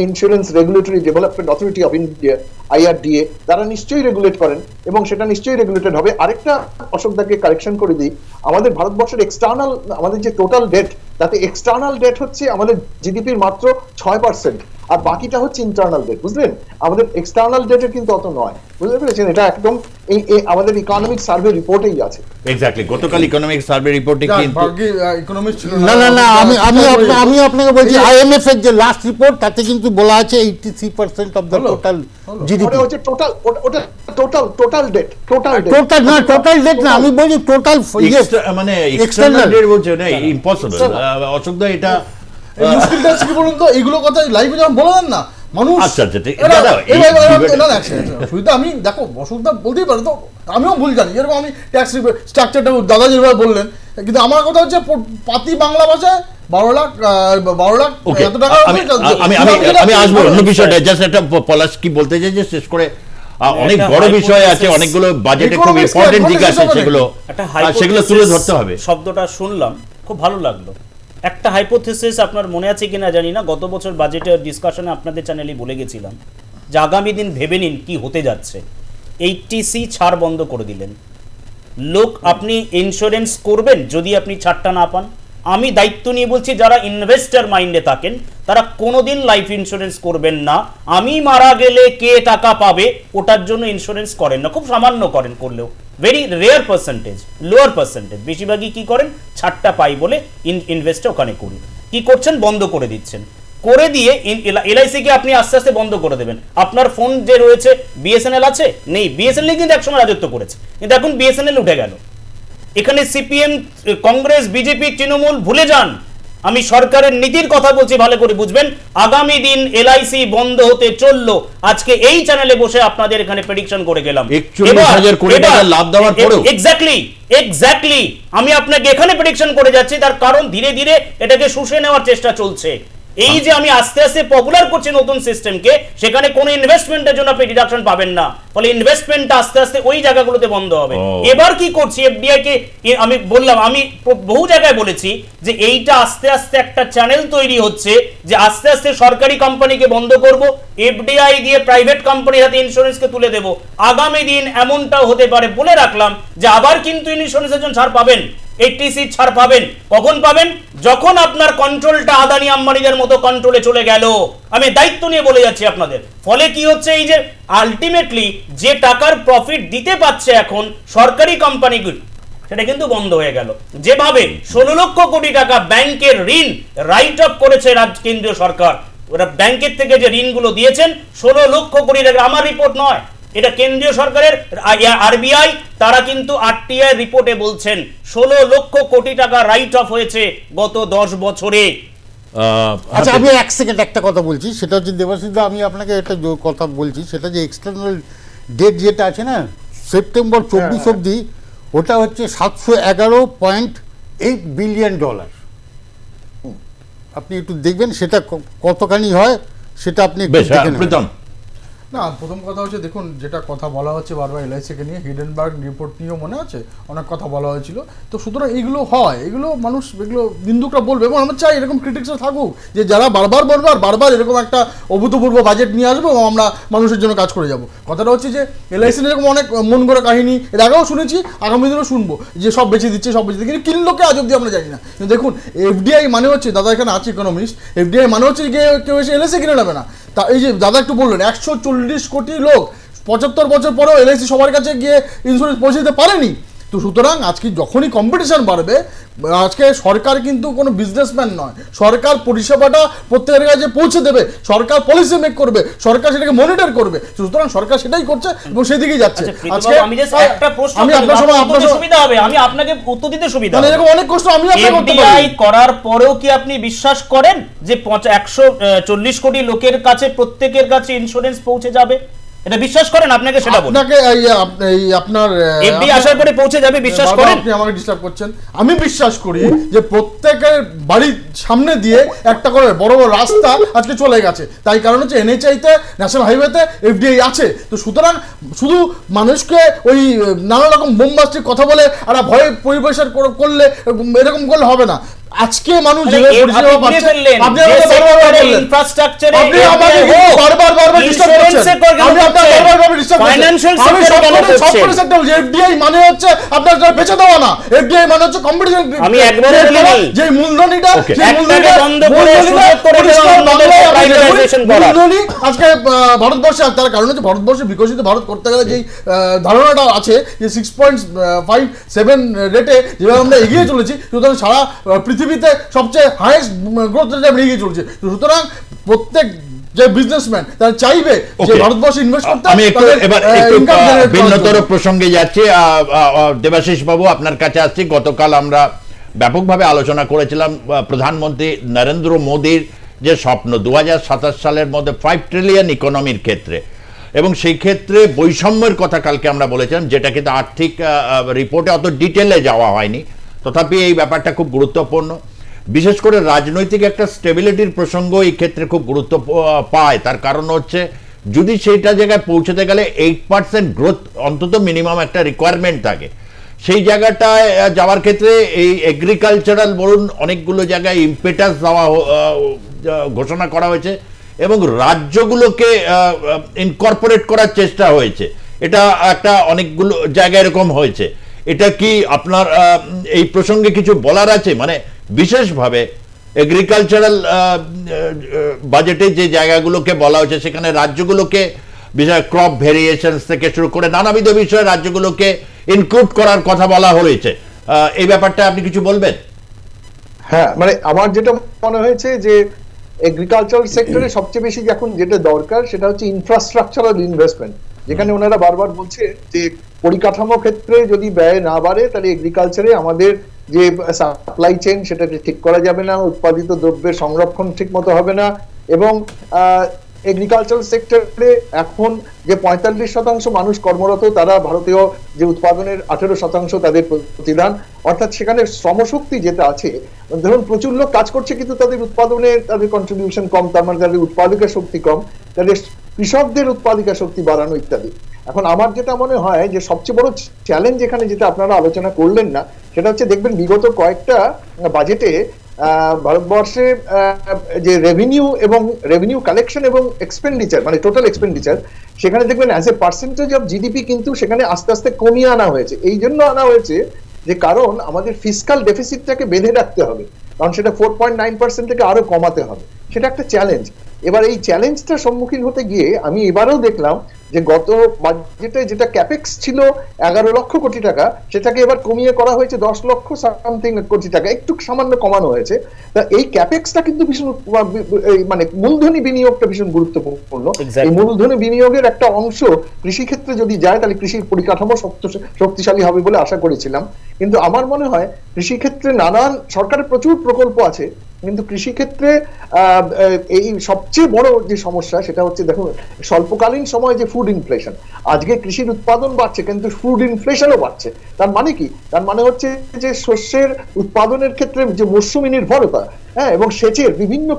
insurance regulatory development authority of India, IRDA, তারা নিশ্চয়ই রেগুলেট করেন এবং সেটা নিশ্চয়ই রেগুলেটেড হবে। আরেকটা অশোকদাকে কারেকশন করে দিই, আমাদের ভারতবর্ষের এক্সটার্নাল, আমাদের যে টোটাল ডেট, তাতে এক্সটার্নাল ডেট হচ্ছে আমাদের জিডিপির মাত্র 6%, আর বাকিটা হচ্ছে ইন্টারনাল ডেট, বুঝলেন? আমাদের এক্সটার্নাল ডেটের কিন্তু অত নয়, বুঝতে পেরেছেন? এটা একদম আমাদের ইকোনমিক সার্ভে রিপোর্টেই আছে। এক্স্যাক্টলি, গতকাল ইকোনমিক সার্ভে রিপোর্টে কিন্তু ইকোনমিক্স ছিল না। আমি আপনাকে বলছি, IMF এর যে লাস্ট রিপোর্ট, তাতে কিন্তু বলা আছে 83% অফ দ্য টোটাল জিডিপি হচ্ছে টোটাল, ওটা টোটাল ডেট, টোটাল ডেট না, আমি বলছি টোটাল, মানে এক্সটার্নাল ডেট বলছে না, ইম্পসিবল। অশোকদা, এটা মুশকিলটা আছে কি বলুন তো, এইগুলো কথা লাইভে যখন বলেন না মানুষ, আমি দেখো অসুবিধা বলতেই পারে, তো আমিও ভুল জানি, যেরকম আমি ট্যাক্স স্ট্রাকচারটা দাদা যেভাবে বললেন, কিন্তু আমার কথা হচ্ছে পাতি বাংলা ভাষায় 12 লাখ এত টাকা। আমি আসবো অন্য বিষয়টা, জাস্ট একটা পলাশ কি বলতে চাই যে শেষ করে, অনেক বড় বিষয় আছে, অনেকগুলো বাজেটে খুব ইম্পর্টেন্ট দিক আছে, সেগুলো তুলে ধরতে হবে। শব্দটা শুনলাম, খুব ভালো লাগলো। একটা হাইপোথিসিস আপনার মনে আছে কিনা জানি না, গত বছর বাজেটের ডিসকাশনে আপনাদের চ্যানেলে বলে গেছিলাম যে আগামী দিন ভেবে নিন কি হতে যাচ্ছে। 80C ছাড় বন্ধ করে দিলেন। লোক, আপনি ইন্স্যুরেন্স করবেন যদি আপনি ছাড়টা না পান, আমি দায়িত্ব নিয়ে বলছি, যারা ইনভেস্টর মাইন্ডে থাকেন তারা কোনোদিন লাইফ ইন্স্যুরেন্স করবেন না। আমি মারা গেলে কে টাকা পাবে ওটার জন্য ইন্স্যুরেন্স করেন না, খুব সামান্য করেন, করলেও very rare percentage, lower percentage. বেশিরভাগই কি করেন, ছাড়টা পাই বলে ইনভেস্টটা ওখানে করি। কি করছেন, বন্ধ করে দিচ্ছেন। করে দিয়ে এলআইসি কে আপনি আস্তে আস্তে বন্ধ করে দেবেন। আপনার ফোন যে রয়েছে, বিএসএনএল আছে? নেই। বিএসএনএল কিন্তু একসময় রাজত্ব করেছে, কিন্তু এখন বিএসএনএল উঠে গেল। এখানে সিপিএম, কংগ্রেস, বিজেপি, তৃণমূল ভুলে যান। আমি সরকারের নীতির কথা বলছি, ভালো করে বুঝবেন। আগামী দিন এলআইসি বন্ধ হতে চললো। আজকে এই চ্যানেলে বসে আপনাদের এখানে প্রেডিকশন করে গেলাম। 41,000 কোটি টাকা লাভ দেওয়ার পরেও এক্স্যাক্টলি আমি আপনাকে এখানে প্রেডিকশন করে যাচ্ছি, তার কারণ ধীরে ধীরে এটাকে শুষে নেওয়ার চেষ্টা চলছে। এই যে আমি আস্তে আস্তে পপুলার করছি নতুন সিস্টেমকে, সেখানে কোনো ইনভেস্টমেন্টের জন্য আপনি ডিডাকশন পাবেন না, ফলে ইনভেস্টমেন্টটা আস্তে আস্তে ওই জায়গাগুলোতে বন্ধ হবে। এবার কি করছি, এফডিআই কে আমি বললাম, আমি বহু জায়গায় বলেছি যে এইটা আস্তে আস্তে একটা চ্যানেল তৈরি হচ্ছে, যে আস্তে আস্তে সরকারি কোম্পানিকে বন্ধ করব, এফডিআই দিয়ে প্রাইভেট কোম্পানির হাতে ইন্স্যুরেন্সকে তুলে দেব। আগামী দিন এমনটাও হতে পারে, বলে রাখলাম, যে আবার কিন্তু ইন্স্যুরেন্সের জন্য ছাড় পাবেন, 80 ছাড় পাবেন। কখন পাবেন? যখন আপনার কন্ট্রোলটা আদানি আম্বানিদের মতো কন্ট্রোলে চলে গেল। আমি দায়িত্ব নিয়ে বলে যাচ্ছি আপনাদের। ফলে কি হচ্ছে, এই যে আলটিমেটলি যে টাকার প্রফিট দিতে পাচ্ছে এখন সরকারি কোম্পানিগুলো, সেটা কিন্তু বন্ধ হয়ে গেল। যেভাবে 16 লক্ষ কোটি টাকা ব্যাংকের ঋণ রাইট অফ করেছে কেন্দ্রীয় সরকার, ওরা ব্যাংকের থেকে যে ঋণগুলো দিয়েছেন 16 লক্ষ কোটি টাকা, আমার রিপোর্ট নয়, এটা কেন্দ্রীয় সরকারের আরবিআই, তারা কিন্তু আরটিআই রিপোর্টে বলছেন 16 লক্ষ কোটি টাকা রাইট অফ হয়েছে গত 10 বছরে। আচ্ছা, আমি এক সেকেন্ড একটা কথা বলছি, সেটা হচ্ছে দেবাশিস দা, আমি আপনাকে একটা কথা বলছি, সেটা যে এক্সটার্নাল ডেট যেটা আছে না, সেপ্টেম্বর 24 অবধি, ওটা হচ্ছে $711.8 বিলিয়ন। আপনি একটু দেখবেন সেটা কতখানি হয়, সেটা আপনি একটু দেখে নেবেন। না, প্রথম কথা হচ্ছে, দেখুন যেটা কথা বলা হচ্ছে বারবার এলআইসিকে নিয়ে, হিডেনবার্গ রিপোর্ট নিয়েও মনে আছে অনেক কথা বলা হয়েছিল। তো সুতরাং এইগুলো হয়, এগুলো মানুষ, এগুলো নিন্দুকরা বলবে, এবং আমরা চাই এরকম ক্রিটিক্সরা থাকুক, যে যারা বারবার বলবে আর বারবার এরকম একটা অভূতপূর্ব বাজেট নিয়ে আসবো এবং আমরা মানুষের জন্য কাজ করে যাব। কথাটা হচ্ছে যে এলআইসি এরকম অনেক মন গড়া কাহিনী এর আগেও শুনেছি, আগামী দিনেও শুনবো, যে সব বেঁচে দিচ্ছে, সব বেঁচে দিচ্ছে, কিন্তু কিনলো কে আজ অব্দি আমরা জানি না। কিন্তু দেখুন, এফডিআই মানে হচ্ছে, দাদা এখানে আছে ইকোনমিস্ট, এফডিআই মানে হচ্ছে কেউ এসে এলআইসি কিনে নেবে না। তা এই যে দাদা একটু বললেন 140 কোটি লোক 75 বছর পরেও এলআইসি সবার কাছে গিয়ে ইন্স্যুরেন্স পৌঁছে দিতে পারেনি। তো সুতরাং আজকে যখনই কম্পিটিশন বাড়বে, আজকে সরকার কিন্তু কোনো বিজনেসম্যান নয়, সরকার পরিষেবাটা প্রত্যেকের কাছে পৌঁছে দেবে, সরকার পলিসি মেক করবে, সরকার সেটাকে মনিটর করবে। সুতরাং সরকার সেটাই করছে এবং সেদিকেই যাচ্ছে। আজকে আমি একটা প্রশ্ন, আমি আপনার সুবিধা হবে, আমি আপনাকে উত্তর দিতে সুবিধা হবে, এরকম অনেক প্রশ্ন আমি আপনাকে করতে পারি। এফডিআই করার পরেও কি আপনি বিশ্বাস করেন যে 140 কোটি লোকের কাছে, প্রত্যেকের কাছে ইন্স্যুরেন্স পৌঁছে যাবে? এটা বিশ্বাস করেন? আপনাকে সেটা বলুন। আপনাকে এই আপনার এফডিআই আসার পরে পৌঁছে যাবে বিশ্বাস করেন? আপনি আমাকে ডিস্টার্ব করছেন। আমি বিশ্বাস করি যে প্রত্যেকের বাড়ির সামনে দিয়ে একটা করে বড় বড় রাস্তা আজকে চলে গেছে, তাই কারণ হচ্ছে এনএইচআইতে, ন্যাশনাল হাইওয়েতে এফডিআই আছে। তো সুতরাং শুধু মানুষকে ওই নানা রকম বোমবাস্টিক কথা বলে আর ভয়ে পরিবেশন করলে, এরকম করলে হবে না। আজকে মানুষ বেঁচে দেওয়া না, এফডিআই মানে হচ্ছে কম্পিটিশন। যে মূলধনীটা আজকে ভারতবর্ষে, তার কারণ হচ্ছে ভারতবর্ষে বিকশিত ভারত করতে গেলে যেই ধারণাটা আছে যে 6.57 রেটে যেভাবে আমরা এগিয়ে চলেছি, সুতরাং সারা পৃথিবীতে সবচেয়ে হাইয়েস্ট গ্রোথ রেটে আমরা এগিয়ে চলছে। সুতরাং প্রত্যেক যে বিজনেসম্যান তারা চাইবে যে ভারতবর্ষে ইনভেস্ট করতে। আমি একটু এবার ভিন্নতর প্রসঙ্গে যাচ্ছি। দেবাশিস বাবু, আপনার কাছে আসছি। গতকাল আমরা ব্যাপকভাবে আলোচনা করেছিলাম প্রধানমন্ত্রী নরেন্দ্র মোদীর যে স্বপ্ন 2027 সালের মধ্যে 5 ট্রিলিয়ন ইকোনমির ক্ষেত্রে, এবং সেই ক্ষেত্রে বৈষম্যের কথা কালকে আমরা বলেছিলাম, যেটা কিন্তু আর্থিক রিপোর্টে অত ডিটেলে যাওয়া হয়নি। তথাপি এই ব্যাপারটা খুব গুরুত্বপূর্ণ, বিশেষ করে রাজনৈতিক একটা স্টেবিলিটির প্রসঙ্গ এই ক্ষেত্রে খুব গুরুত্ব পায়। তার কারণ হচ্ছে, যদি সেইটা জায়গায় পৌঁছতে গেলে 8% গ্রোথ অন্তত মিনিমাম একটা রিকোয়ারমেন্ট থাকে, সেই জায়গাটায় যাওয়ার ক্ষেত্রে এই এগ্রিকালচারাল বলুন, অনেকগুলো জায়গায় ইম্পেটাস দেওয়া ঘোষণা করা হয়েছে এবং রাজ্যগুলোকে ইনকর্পোরেট করার চেষ্টা হয়েছে। এটা একটা অনেকগুলো জায়গায় এরকম হয়েছে। এটা কি আপনার এই প্রসঙ্গে কিছু বলার আছে? মানে বিশেষভাবে এগ্রিকালচারাল বাজেটে যে জায়গাগুলোকে বলা হয়েছে সেখানে রাজ্যগুলোকে বিষয় ক্রপ ভেরিয়েশনস থেকে শুরু করে নানাবিধ বিষয়ে রাজ্যগুলোকে ইনক্লুড করার কথা বলা হয়েছে। এই ব্যাপারটা আপনি কিছু বলবেন? হ্যাঁ, মানে আমার যেটা মনে হয়েছে যে এগ্রিকালচার সেক্টরে সবচেয়ে বেশি এখন যেটা দরকার সেটা হচ্ছে ইনফ্রাস্ট্রাকচারাল ইনভেস্টমেন্ট, যেখানে ওনারা বারবার বলছে যে পরিকাঠামো ক্ষেত্রে যদি ব্যয় না বাড়ে তাহলে এগ্রিকালচারে আমাদের যে সাপ্লাই চেইন সেটাকে ঠিক করা যাবে না, উৎপাদিত দ্রব্যের সংরক্ষণ ঠিক মতো হবে না, এবং এগ্রিকালচার সেক্টরে এখন যে 45% মানুষ কর্মরত তারা ভারতীয় যে উৎপাদনের 18% তাদের প্রতিদান, অর্থাৎ সেখানে শ্রমশক্তি যেটা আছে, ধরুন প্রচুর লোক কাজ করছে কিন্তু তাদের উৎপাদনে তাদের কন্ট্রিবিউশন কম, তার মানে তাদের উৎপাদিকা শক্তি কম, তাদের কৃষকদের উৎপাদিকা শক্তি বাড়ানো ইত্যাদি। এখন আমার যেটা মনে হয় যে সবচেয়ে বড় চ্যালেঞ্জ এখানে যেটা আপনারা আলোচনা করলেন না সেটা হচ্ছে দেখবেন বিগত কয়েকটা বাজেটে ভারতবর্ষে যে রেভিনিউ এবং রেভিনিউ কালেকশন এবং এক্সপেন্ডিচার মানে টোটাল এক্সপেন্ডিচার সেখানে দেখবেন as a percentage of GDP কিন্তু সেখানে আস্তে আস্তে কমিয়ে আনা হয়েছে। এই জন্য আনা হয়েছে যে কারণ আমাদের ফিসকাল ডেফিসিটটাকে বেঁধে রাখতে হবে, কারণ সেটা 4.9% থেকে আরো কমাতে হবে, সেটা একটা চ্যালেঞ্জ। এবার এই চ্যালেঞ্জটার সম্মুখীন হতে গিয়ে আমি এবারেও দেখলাম যে গত বাজেটে যেটা ক্যাপেক্স ছিল 11 লক্ষ কোটি টাকা সেটাকে এবার কমিয়ে করা হয়েছে 10 লক্ষ সামথিং কোটি টাকা, একটু সামান্য কমানো হয়েছে। তা এই ক্যাপেক্সটা কিন্তু ভীষণ মানে মূলধনী বিনিয়োগটা ভীষণ গুরুত্বপূর্ণ। এই মূলধনী বিনিয়োগের একটা অংশ কৃষি ক্ষেত্রে যদি যায় তাহলে কৃষির পরিকাঠামো শক্তিশালী হবে বলে আশা করেছিলাম, কিন্তু আমার মনে হয় কৃষি ক্ষেত্রে নানান সরকারের প্রচুর প্রকল্প আছে, কিন্তু কৃষি ক্ষেত্রে এই সবচেয়ে বড় যে সমস্যা সেটা হচ্ছে দেখুন স্বল্পকালীন সময় যে ফুড ইনফ্লেশন, আজকে কৃষির উৎপাদন বাড়ছে কিন্তু ফুড ইনফ্লেশনও বাড়ছে। তার মানে কি? তার মানে হচ্ছে যে শস্যের উৎপাদনের ক্ষেত্রে যে মৌসুমি নির্ভরতা, হ্যাঁ, এবং সেচের বিভিন্ন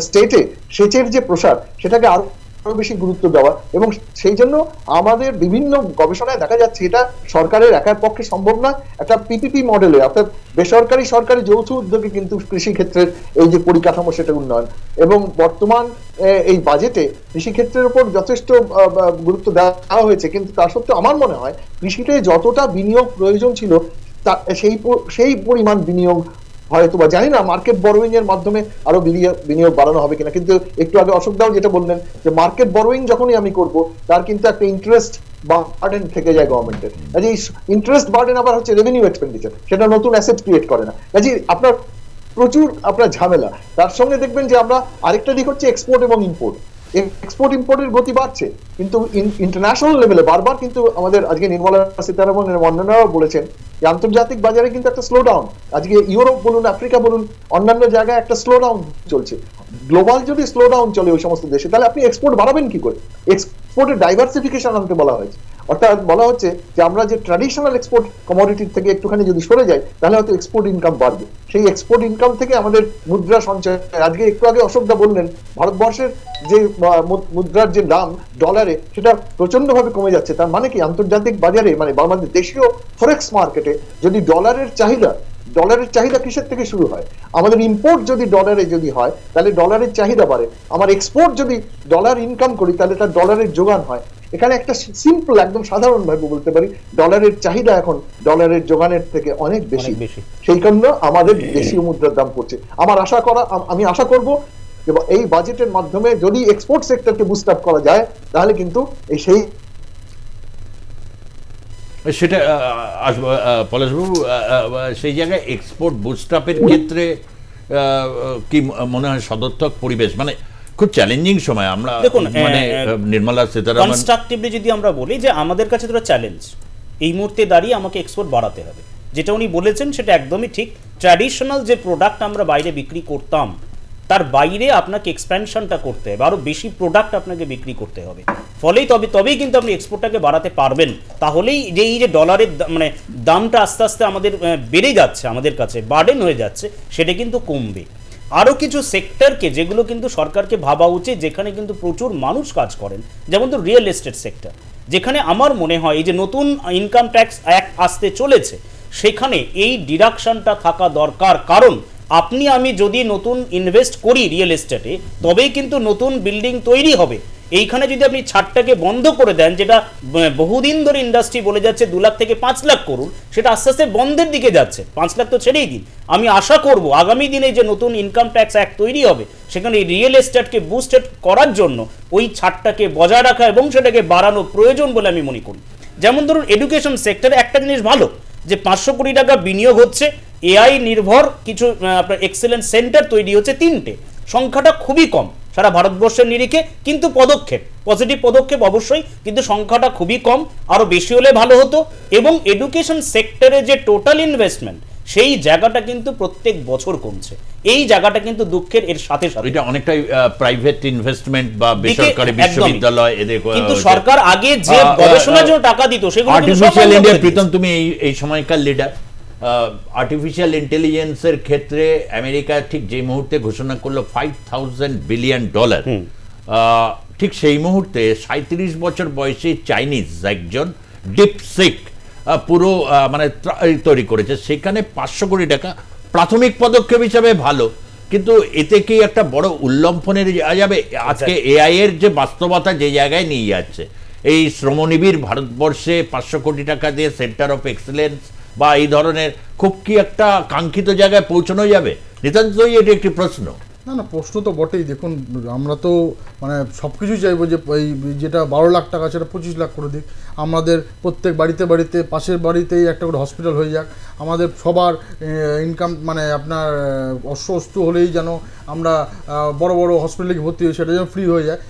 স্টেটে সেচের যে প্রসার সেটাকে আরো বেশি গুরুত্ব দেওয়া, এবং সেই জন্য আমাদের বিভিন্ন গবেষণায় দেখা যাচ্ছে এটা সরকারের একার পক্ষে সম্ভব না। একটা পিপিপি মডেলে অর্থাৎ বেসরকারি সরকারি যৌথ উদ্যোগে কিন্তু কৃষি ক্ষেত্রের এই যে পরিকাঠামো সেটা উন্নয়ন, এবং বর্তমান এই বাজেটে কৃষি ক্ষেত্রের উপর যথেষ্ট গুরুত্ব দেওয়া হয়েছে, কিন্তু তা সত্ত্বেও আমার মনে হয় কৃষিতে যতটা বিনিয়োগ প্রয়োজন ছিল সেই পরিমাণ বিনিয়োগ হয়তো বা জানি না মার্কেট বরোয়িং এর মাধ্যমে আরো বিনিয়োগ বাড়ানো হবে কিনা, কিন্তু একটু আগে অশোক দাও যেটা বললেন যে মার্কেট বরোয়িং যখনই আমি করব তার কিন্তু একটা ইন্টারেস্ট বার্ডেন থেকে যায় গভর্নমেন্টের, কাজে ইন্টারেস্ট বার্ডেন আবার হচ্ছে রেভিনিউ এক্সপেন্ডিচার, সেটা নতুন অ্যাসেট ক্রিয়েট করে না, কাজে আপনার প্রচুর আপনার ঝামেলা। তার সঙ্গে দেখবেন যে আমরা আরেকটা দিক হচ্ছে এক্সপোর্ট এবং ইম্পোর্ট, এক্সপোর্ট ইম্পোর্টের গতি বাড়ছে কিন্তু ইন্টারন্যাশনাল লেভেলে বারবার কিন্তু আমাদের আজকে নির্মলা সীতারামন অন্যান্যরাও বলেছেন যে আন্তর্জাতিক বাজারে কিন্তু একটা স্লো ডাউন, আজকে ইউরোপ বলুন আফ্রিকা বলুন অন্যান্য জায়গায় একটা স্লো ডাউন চলছে। গ্লোবাল যদি স্লো ডাউন চলে ওই সমস্ত দেশে তাহলে আপনি এক্সপোর্ট বাড়াবেন কি করে? এক্সপোর্টের ডাইভার্সিফিকেশন আনতে বলা হয়েছে, অর্থাৎ বলা হচ্ছে যে আমরা যে ট্র্যাডিশনাল এক্সপোর্ট কমোডিটির থেকে একটুখানি যদি সরে যাই তাহলে হয়তো এক্সপোর্ট ইনকাম বাড়বে, সেই এক্সপোর্ট ইনকাম থেকে আমাদের মুদ্রা সঞ্চয়। আজকে একটু আগে অশোকদা বললেন ভারতবর্ষের যে মুদ্রার যে দাম ডলারে সেটা প্রচন্ডভাবে কমে যাচ্ছে, তার মানে কি আন্তর্জাতিক বাজারে মানে আমাদের দেশীয় ফরেক্স মার্কেটে যদি ডলারের চাহিদা কিসের থেকে শুরু হয়? আমাদের ইম্পোর্ট যদি ডলারে যদি হয় তাহলে ডলারের চাহিদা বাড়ে, আমার এক্সপোর্ট যদি ডলার ইনকাম করি তাহলে তার ডলারের যোগান হয়। এখানে একটা সিম্পল একদম সাধারণ ভাবে বলতে পারি ডলারের চাহিদা এখন ডলারের যোগানের থেকে অনেক বেশি, সেই কারণে আমাদের দেশীয় মুদ্রার দাম পড়ছে। আমি আশা করব যে এই বাজেটের মাধ্যমে যদি এক্সপোর্ট সেক্টরকে বুস্ট আপ করা যায় তাহলে কিন্তু সেটা আসবো পলাশবাবু, সেই জায়গায় এক্সপোর্ট বুস্ট আপের ক্ষেত্রে কি মনে হয় সদর্থক পরিবেশ, মানে খুব চ্যালেঞ্জিং সময় আমরা দেখুন মানে নির্মলা সীতারামন কনস্ট্রাকটিভলি যদি আমরা বলি যে আমাদের কাছে তো চ্যালেঞ্জ এই মুহূর্তে দাঁড়িয়ে আমাকে এক্সপোর্ট বাড়াতে হবে, যেটা উনি বলেছেন সেটা একদমই ঠিক। ট্র্যাডিশনাল যে প্রোডাক্ট আমরা বাইরে বিক্রি করতাম তার বাইরে আপনাকে এক্সপ্যানশনটা করতে হবে, আরো বেশি প্রোডাক্ট আপনাকে বিক্রি করতে হবে, ফলেই তবেই কিন্তু আপনি এক্সপোর্টটাকে বাড়াতে পারবেন। তাহলেই যে এই যে ডলারের মানে দামটা আস্তে আস্তে আমাদের বেড়ে যাচ্ছে, আমাদের কাছে বার্ডেন হয়ে যাচ্ছে, সেটা কিন্তু কমবে। আরও কিছু সেক্টরকে যেগুলো কিন্তু সরকারকে ভাবা উচিত, যেখানে কিন্তু প্রচুর মানুষ কাজ করেন, যেমন তো রিয়েল এস্টেট সেক্টর, যেখানে আমার মনে হয় এই যে নতুন ইনকাম ট্যাক্স অ্যাক্ট আসতে চলেছে সেখানে এই ডিডাকশনটা থাকা দরকার, কারণ আপনি আমি যদি নতুন ইনভেস্ট করি রিয়েল এস্টেটে তবেই কিন্তু নতুন বিল্ডিং তৈরি হবে এইখানে যদি আপনি ছাড়টাকে বন্ধ করে দেন, যেটা বহুদিন ধরে ইন্ডাস্ট্রি বলে যাচ্ছে 2 লাখ থেকে 5 লাখ করুন, সেটা আস্তে আস্তে বন্ধের দিকে যাচ্ছে। 5 লাখ তো ছেড়েই দিন। আমি আশা করব আগামী দিনে যে নতুন ইনকাম ট্যাক্স অ্যাক্ট তৈরি হবে, সেখানে রিয়েল এস্টেটকে বুস্টেড করার জন্য ওই ছাড়টাকে বজায় রাখা এবং সেটাকে বাড়ানো প্রয়োজন বলে আমি মনে করি। যেমন ধরুন এডুকেশন সেক্টরে একটা জিনিস ভালো, যে 500 কোটি টাকা বিনিয়োগ হচ্ছে, এআই নির্ভর কিছু আপনার এক্সেলেন্স সেন্টার তৈরি হচ্ছে 3টে, সংখ্যাটা খুবই কম সারা ভারতবর্ষের নিরিখে, কিন্তু পদক্ষেপ, পজিটিভ পদক্ষেপ অবশ্যই, কিন্তু সংখ্যাটা খুবই কম, আরো বেশি হলে ভালো হতো। এবং এডুকেশন সেক্টরে যে টোটাল ইনভেস্টমেন্ট, সেই জায়গাটা কিন্তু প্রত্যেক বছর কমছে। এই জায়গাটা কিন্তু দুঃখের, এর সাথে সাথে এটা অনেকটাই প্রাইভেট ইনভেস্টমেন্ট বা বেসরকারি বিশ্ববিদ্যালয় এদের, কিন্তু সরকার আগে যে গবেষণার জন্য টাকা দিত সেগুলো আর্টিফিশিয়াল ইন্ডিয়া, প্রীতম তুমি এই সময়কার লিডার, আর্টিফিশিয়াল ইন্টেলিজেন্সের ক্ষেত্রে আমেরিকা ঠিক যে মুহূর্তে ঘোষণা করলো $5,000 বিলিয়ন, ঠিক সেই মুহূর্তে 37 বছর বয়সী চাইনিজ একজন ডিপসিক পুরো মানে তৈরি করেছে, সেখানে 500 কোটি টাকা প্রাথমিক পদক্ষেপ হিসাবে ভালো, কিন্তু এতে কি একটা বড় উল্লম্ফনের যাবে? আজকে এআই এর যে বাস্তবতা যে জায়গায় নিয়ে যাচ্ছে, এই শ্রমনিবিড় ভারতবর্ষে 500 কোটি টাকা দিয়ে সেন্টার অফ এক্সেলেন্স বা এই ধরনের খুব কি একটা কাঙ্ক্ষিত জায়গায় পৌঁছানো যাবে? নিতান্তই এটি একটি প্রশ্ন। না, প্রশ্ন তো বটেই। দেখুন, আমরা তো মানে সব কিছুই চাইবো যে এই যেটা 12 লাখ টাকা সেটা 25 লাখ করে দিক, আমাদের প্রত্যেক বাড়িতে পাশের বাড়িতেই একটা করে হসপিটাল হয়ে যাক, আমাদের সবার ইনকাম মানে আপনার অস্বস্তি হলেই যেন আমরা বড় বড় হসপিটালে ভর্তি হই, সেটা যেন ফ্রি হয়ে যায়।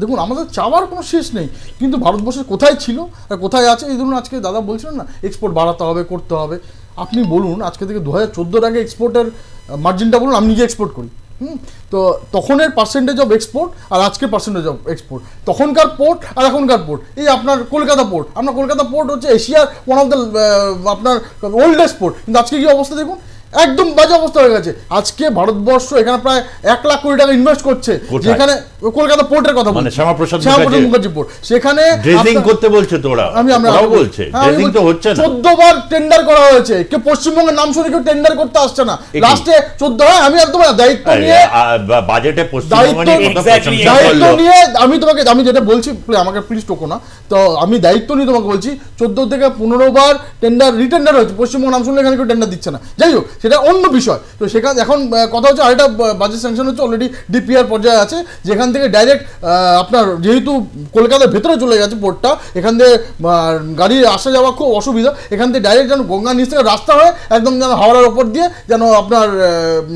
দেখুন, আমাদের চাওয়ার কোনো শেষ নেই, কিন্তু ভারতবর্ষের কোথায় ছিল আর কোথায় আছে, এই ধরুন আজকে দাদা বলছিলেন না এক্সপোর্ট বাড়াতে হবে, করতে হবে। আপনি বলুন আজকে থেকে 2014-এর আগে এক্সপোর্টের মার্জিনটা বলুন, আমি নিজে এক্সপোর্ট করি, তো তখনের পার্সেন্টেজ অফ এক্সপোর্ট আর আজকের পার্সেন্টেজ অফ এক্সপোর্ট, তখনকার পোর্ট আর এখনকার পোর্ট, এই আপনার কলকাতা পোর্ট, আপনার কলকাতা পোর্ট হচ্ছে এশিয়ার ওয়ান অফ দ্য আপনার ওল্ডেস্ট পোর্ট, কিন্তু আজকে কি অবস্থা দেখুন, একদম বাজে অবস্থা হয়ে গেছে। আজকে ভারতবর্ষ এখানে প্রায় 1 লাখ কোটি টাকা ইনভেস্ট করছে, যেখানে কলকাতা পোর্টের কথা বলছি, শ্যামাপ্রসাদ মুখার্জি পোর্ট, সেখানে ড্রেজিং করতে বলছে তো ওরা, ওরাও বলছে ড্রেজিং তো হচ্ছে না। 14 বার টেন্ডার করা হয়েছে, কেউ পশ্চিমবঙ্গের নাম শুনে কেউ টেন্ডার করতে আসছে না, লাস্টে 14 হয়। আমি একদম দায়িত্ব নিয়ে বাজেটে পশ্চিমবঙ্গের দায়িত্ব নিয়ে আমি যেটা বলছি, আমাকে প্লিজ টোকো না, তো আমি দায়িত্ব নিয়ে তোমাকে বলছি 14 থেকে 15 বার টেন্ডার রিটেন্ডার হয়েছে, পশ্চিমবঙ্গ নাম শুনলে এখানে কেউ টেন্ডার দিচ্ছে না। যাই হোক, সেটা অন্য বিষয়। তো সেখানে এখন কথা হচ্ছে আরেকটা বাজেট স্যাংশন হচ্ছে, অলরেডি ডিপিআর পর্যায়ে আছে, যেখান থেকে ডাইরেক্ট আপনার যেহেতু কলকাতার ভেতরে চলে গেছে পোর্টটা, এখান থেকে গাড়ি আসা যাওয়া খুব অসুবিধা, এখান থেকে ডাইরেক্ট যেন গঙ্গার নিচ থেকে রাস্তা হয়ে একদম যেন হাওড়ার ওপর দিয়ে যেন আপনার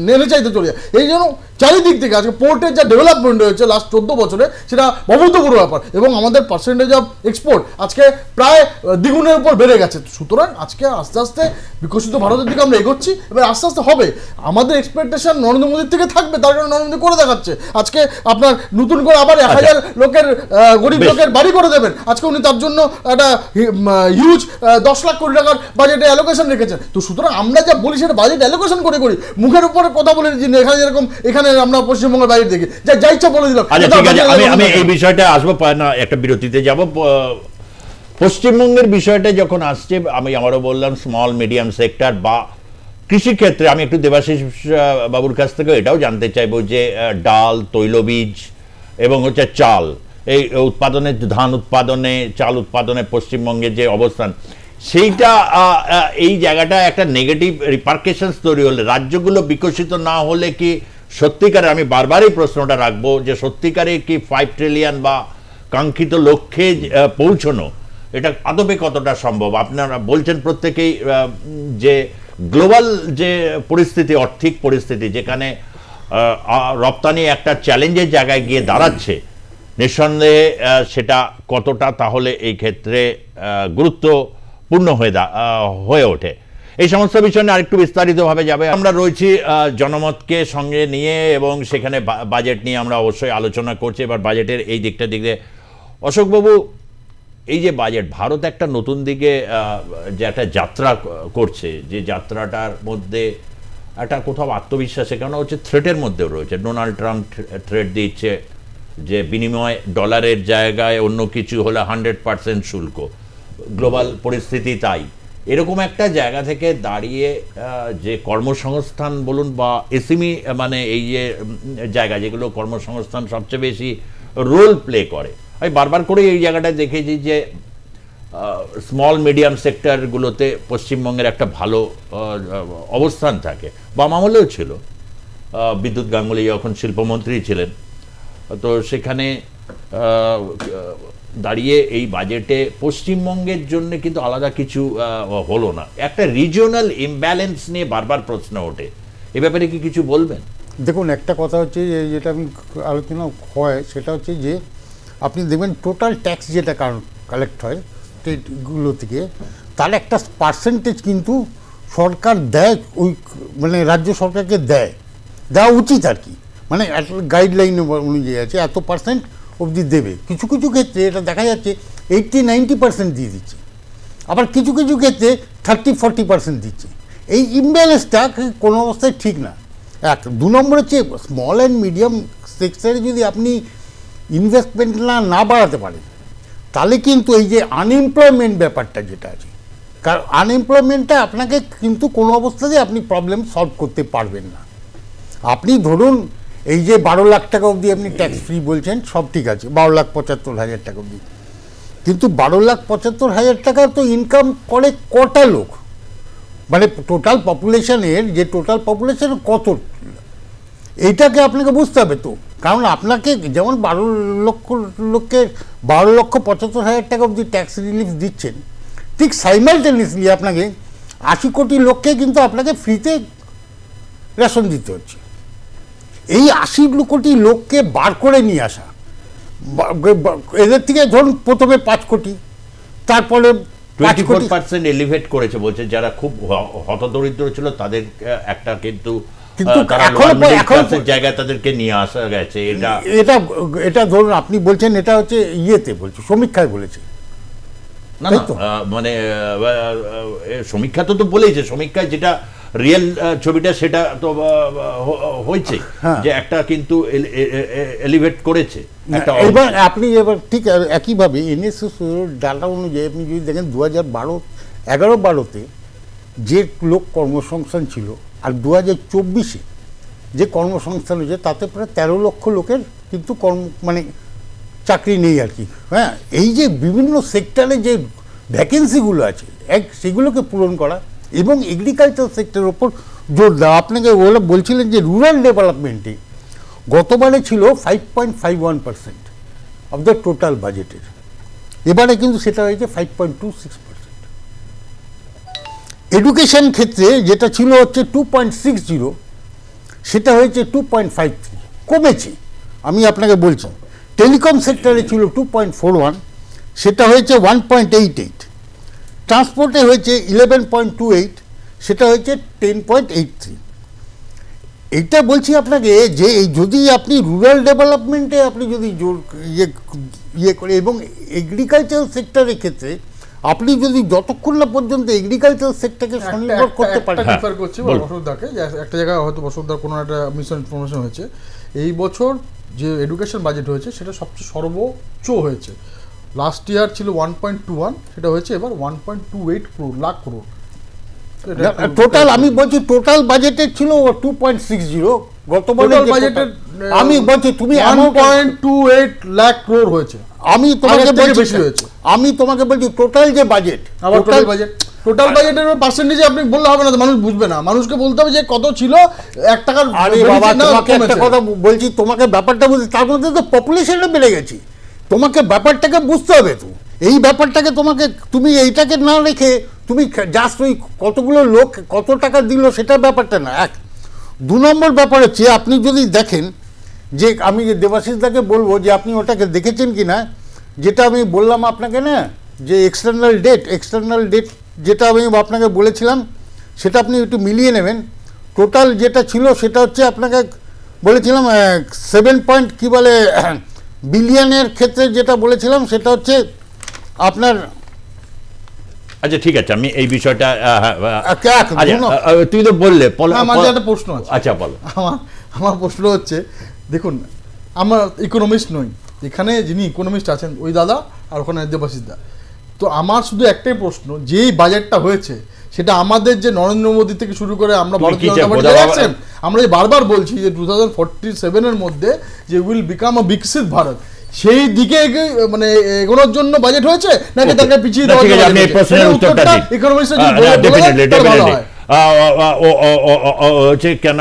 নেলে চাইতে চলে যায়। এই জন্য চারিদিক থেকে আজকে পোর্টের যা ডেভেলপমেন্ট হয়েছে লাস্ট 14 বছরে, সেটা অভূতপূর্ব ব্যাপার, এবং আমাদের পার্সেন্টেজ অফ এক্সপোর্ট আজকে প্রায় দ্বিগুণের উপর বেড়ে গেছে। সুতরাং আজকে আস্তে আস্তে বিকশিত ভারতের দিকে আমরা এগোচ্ছি, এবার আস্তে আস্তে হবে। আমাদের এক্সপেকটেশন নরেন্দ্র মোদীর থেকে থাকবে, তার কারণে নরেন্দ্র মোদী করে দেখাচ্ছে। আজকে আপনার নতুন করে আবার 1000 লোকের গরিব লোকের বাড়ি করে দেবেন, আজকে উনি তার জন্য একটা হিউজ 10 লাখ কোটি টাকার বাজেটে অ্যালোকেশন রেখেছেন। তো সুতরাং আমরা যা বলি সেটা বাজেট অ্যালোকেশন করে করি, মুখের উপরে কথা বলে যে এখানে যেরকম এখানে আমরা পশ্চিমবঙ্গের বাইরে দেখি যা ইচ্ছা বলে দিলাম। আমি এই বিষয়টা আসবো না, একটা বিরতিতে যাব। পশ্চিমবঙ্গের বিষয়টা যখন আসছে, আমি আমারও বললাম স্মল মিডিয়াম সেক্টর বা কৃষিক্ষেত্রে, আমি একটু দেবাশিস বাবুর কাছ থেকে এটাও জানতে চাইবো যে ডাল, তৈলবীজ এবং হচ্ছে চাল, এই উৎপাদনে, ধান উৎপাদনে, চাল উৎপাদনে পশ্চিমবঙ্গের যে অবস্থান, সেইটা এই জায়গাটা একটা নেগেটিভ রিপার্কেশনস তৈরি হলে, রাজ্যগুলো বিকশিত না হলে কি সত্যিকারে, আমি বারবারই প্রশ্নটা রাখবো যে সত্যিকারে কি 5 ট্রিলিয়ন বা কাঙ্ক্ষিত লক্ষ্যে পৌঁছানো, এটা আদবে কতটা সম্ভব? আপনারা বলছেন প্রত্যেকেই যে গ্লোবাল যে পরিস্থিতি, আর্থিক পরিস্থিতি, যেখানে রপ্তানি একটা চ্যালেঞ্জের জায়গায় গিয়ে দাঁড়াচ্ছে, নিঃসন্দেহে সেটা কতটা তাহলে এই ক্ষেত্রে গুরুত্বপূর্ণ হয়ে ওঠে, এই সমস্ত বিষয় নিয়ে আরেকটু বিস্তারিতভাবে যাবে। আমরা রয়েছি জনমতকে সঙ্গে নিয়ে, এবং সেখানে বাজেট নিয়ে আমরা অবশ্যই আলোচনা করছি। এবার বাজেটের এই দিকটা অশোকবাবু, এই যে বাজেট, ভারত একটা নতুন দিকে যে একটা যাত্রা করছে, যে যাত্রাটার মধ্যে একটা কোথাও আত্মবিশ্বাস এখানে হচ্ছে, থ্রেটের মধ্যেও রয়েছে। ডোনাল্ড ট্রাম্প থ্রেট দিচ্ছে যে বিনিময় ডলারের জায়গায় অন্য কিছু হলে 100% শুল্ক, গ্লোবাল পরিস্থিতি তাই। এরকম একটা জায়গা থেকে দাঁড়িয়ে যে কর্মসংস্থান বলুন বা এসএমই, মানে এই যে জায়গা যেগুলো কর্মসংস্থান সবচেয়ে বেশি রোল প্লে করে। আমি বারবার করে এই জায়গাটা দেখেছি যে স্মল মিডিয়াম সেক্টরগুলোতে পশ্চিমবঙ্গের একটা ভালো অবস্থান থাকে, বাম আমলেও ছিল। বিদ্যুৎ গাঙ্গুলি যখন শিল্পমন্ত্রী ছিলেন, তো সেখানে দাঁড়িয়ে এই বাজেটে পশ্চিমবঙ্গের জন্য কিন্তু আলাদা কিছু হলো না। একটা রিজিওনাল ইমব্যালেন্স নিয়ে বারবার প্রশ্ন ওঠে, এ ব্যাপারে কি কিছু বলবেন? দেখুন, একটা কথা হচ্ছে যে যেটা আমি আলোচনা হয় সেটা হচ্ছে যে আপনি দেখবেন টোটাল ট্যাক্স যেটা কালেক্ট হয় স্টেটগুলো থেকে, তার একটা পার্সেন্টেজ কিন্তু সরকার দেয়, ওই মানে রাজ্য সরকারকে দেওয়া উচিত আর কি, মানে গাইডলাইন অনুযায়ী আছে এত পার্সেন্ট অবধি দেবে। কিছু কিছু ক্ষেত্রে এটা দেখা যাচ্ছে 80-90% দিয়ে দিচ্ছে, আবার কিছু কিছু ক্ষেত্রে 30-40% দিচ্ছে। এই ইমব্যালেন্সটা কোনো অবস্থায় ঠিক না। এক, 2 নম্বর হচ্ছে স্মল অ্যান্ড মিডিয়াম সেক্টরে যদি আপনি ইনভেস্টমেন্ট না বাড়াতে পারেন, তাহলে কিন্তু এই যে আনএমপ্লয়মেন্ট ব্যাপারটা যেটা আছে, কারণ আনএমপ্লয়মেন্টটা আপনাকে কিন্তু কোনো অবস্থাতে আপনি প্রবলেম সলভ করতে পারবেন না। আপনি ধরুন এই যে 12 লাখ টাকা অবধি আপনি ট্যাক্স ফ্রি বলছেন, সব ঠিক আছে, 12,75,000 টাকা অবধি, কিন্তু 12,75,000 টাকা তো ইনকাম করে কটা লোক? মানে টোটাল পপুলেশনের যে টোটাল পপুলেশন কত, এইটাকে আপনাকে বুঝতে হবে তো। কারণ আপনাকে যেমন 12 লক্ষ লোককে 12,75,000 টাকা অবধি ট্যাক্স রিলিফ দিচ্ছেন, ঠিক সাইমালটেনিয়াসলি আপনাকে 80 কোটি লোককে কিন্তু আপনাকে ফ্রিতে রেশন দিতে হচ্ছে। এই 80 কোটি লোককে বার করে নিয়ে আসা, এদের থেকে ধরুন প্রথমে 5 কোটি, তারপরে 24% এলিভেট করেছে বলছে, যারা খুব হতদরিদ্র ছিল তাদের একটা কিন্তু জায়গায় তাদেরকে নিয়ে আসা গেছে। এটা ধরুন আপনি বলছেন এটা হচ্ছে ইয়েতে বলছে, সমীক্ষায় বলেছে না, মানে সমীক্ষা তো বলেছে, সমীক্ষায় যেটা রিয়েল ছবিটা সেটা তো হয়েছে যে একটা কিন্তু এলিভেট করেছে। এবার আপনি এবার ঠিক একইভাবে এনএসএস ডাটা অনুযায়ী আপনি যদি দেখেন 2011-12-তে যে লোক কর্মসংস্থান ছিল আর 2024-এ যে কর্মসংস্থান হয়েছে, তাতে প্রায় 13 লক্ষ লোকের কিন্তু মানে চাকরি নেই আর কি। হ্যাঁ, এই যে বিভিন্ন সেক্টরে যে ভ্যাকেন্সিগুলো আছে সেগুলোকে পূরণ করা এবং এগ্রিকালচার সেক্টরের ওপর জোর দেওয়া। আপনাকে ওরা বলছিলেন যে রুরাল ডেভেলপমেন্টে গতবারে ছিল 5.51% অফ দ্য টোটাল বাজেটের, এবারে কিন্তু সেটা হয়েছে 5.26%। এডুকেশন ক্ষেত্রে যেটা ছিল হচ্ছে 2.60, সেটা হয়েছে 2.53, কমেছে। আমি আপনাকে বলছি, টেলিকম সেক্টরে ছিল 2.41, সেটা হয়েছে 1.88, ট্রান্সপোর্টে হয়েছে 11.28, সেটা হয়েছে 10.83। এইটা বলছি আপনাকে যে যদি আপনি রুরাল ডেভেলপমেন্টে আপনি যদি জোর ইয়ে করে এবং এগ্রিকালচার সেক্টরের ক্ষেত্রে আপনি যদি যতক্ষণ না পর্যন্ত এগ্রিকালচার সেক্টরকে স্বনির্ভর করতে পারেন। ডিফার করছি বসুদাকে, একটা জায়গায় হয়তো বসুদার কোনো একটা মিস ইনফরমেশন হয়েছে। এই বছর যে এডুকেশন বাজেট হয়েছে সেটা সবচেয়ে সর্বোচ্চ হয়েছে। লাস্ট ইয়ার ছিল 1.21, সেটা হয়েছে এবার 1.28 লাখ করোড় টোটাল। আমি বলছি টোটাল বাজেটের ছিল 2.60, গতবার বাজেটের আমি বলছি তুমি 1.28 লাখ করোড় হয়েছে। আমি তোমাকে বলছি বেশি হয়েছে, আমি তোমাকে বলছি টোটাল যে বাজেট, আবার টোটাল বাজেটের পার্সেন্টেজ আপনি বললে হবে না, মানুষ বুঝবে না। মানুষকে বলতে হবে যে কত ছিল 1 টাকার। আরে বাবা, তোমাকে একটা কথা বলছি, তোমাকে ব্যাপারটা বুঝতে, তার মধ্যে তো পপুলেশনটা বেড়ে গেছে, তোমাকে ব্যাপারটাকে বুঝতে হবে। তো এই ব্যাপারটাকে তুমি এইটাকে না রেখে তুমি জাস্ট ওই কতগুলো লোক কত টাকা দিল সেটা ব্যাপারটা না। 2 নম্বর ব্যাপার হচ্ছে আপনি যদি দেখেন যে, আমি দেবাশিস দাকে বলবো যে আপনি ওটাকে দেখেছেন কি না, যেটা আমি বললাম আপনাকে না, যে এক্সটার্নাল ডেট যেটা আমি আপনাকে বলেছিলাম, সেটা আপনি একটু মিলিয়ে নেবেন। টোটাল যেটা ছিল সেটা হচ্ছে আপনাকে বলেছিলাম 7 কি বলে বিলিয়নের ক্ষেত্রে যেটা বলেছিলাম সেটা হচ্ছে আপনার। আচ্ছা ঠিক আছে, আমি এই বিষয়টা তুই তো বললে, আমার একটা প্রশ্ন আছে। আচ্ছা বলো। আমার প্রশ্ন হচ্ছে, দেখুন আমার ইকোনমিস্ট নই, এখানে যিনি ইকোনমিস্ট আছেন ওই দাদা আর ওখানে দেবাশিস দা। তো আমার শুধু একটাই প্রশ্ন, যেই বাজেটটা হয়েছে সেটা আমাদের যে নরেন্দ্র মোদী থেকে শুরু করে আমরা ভারতীয় জনতা পার্টি আমরা যে বারবার বলছি যে 2047-এর মধ্যে যে উইল বিকাম আ বিকশিত ভারত, সেই দিকে মানে এগোনোর জন্য বাজেট হয়েছে নাকি তাকে পিছিয়ে দেওয়ার জন্য? আমি এই প্রশ্নের উত্তরটা দিই। হচ্ছে কেন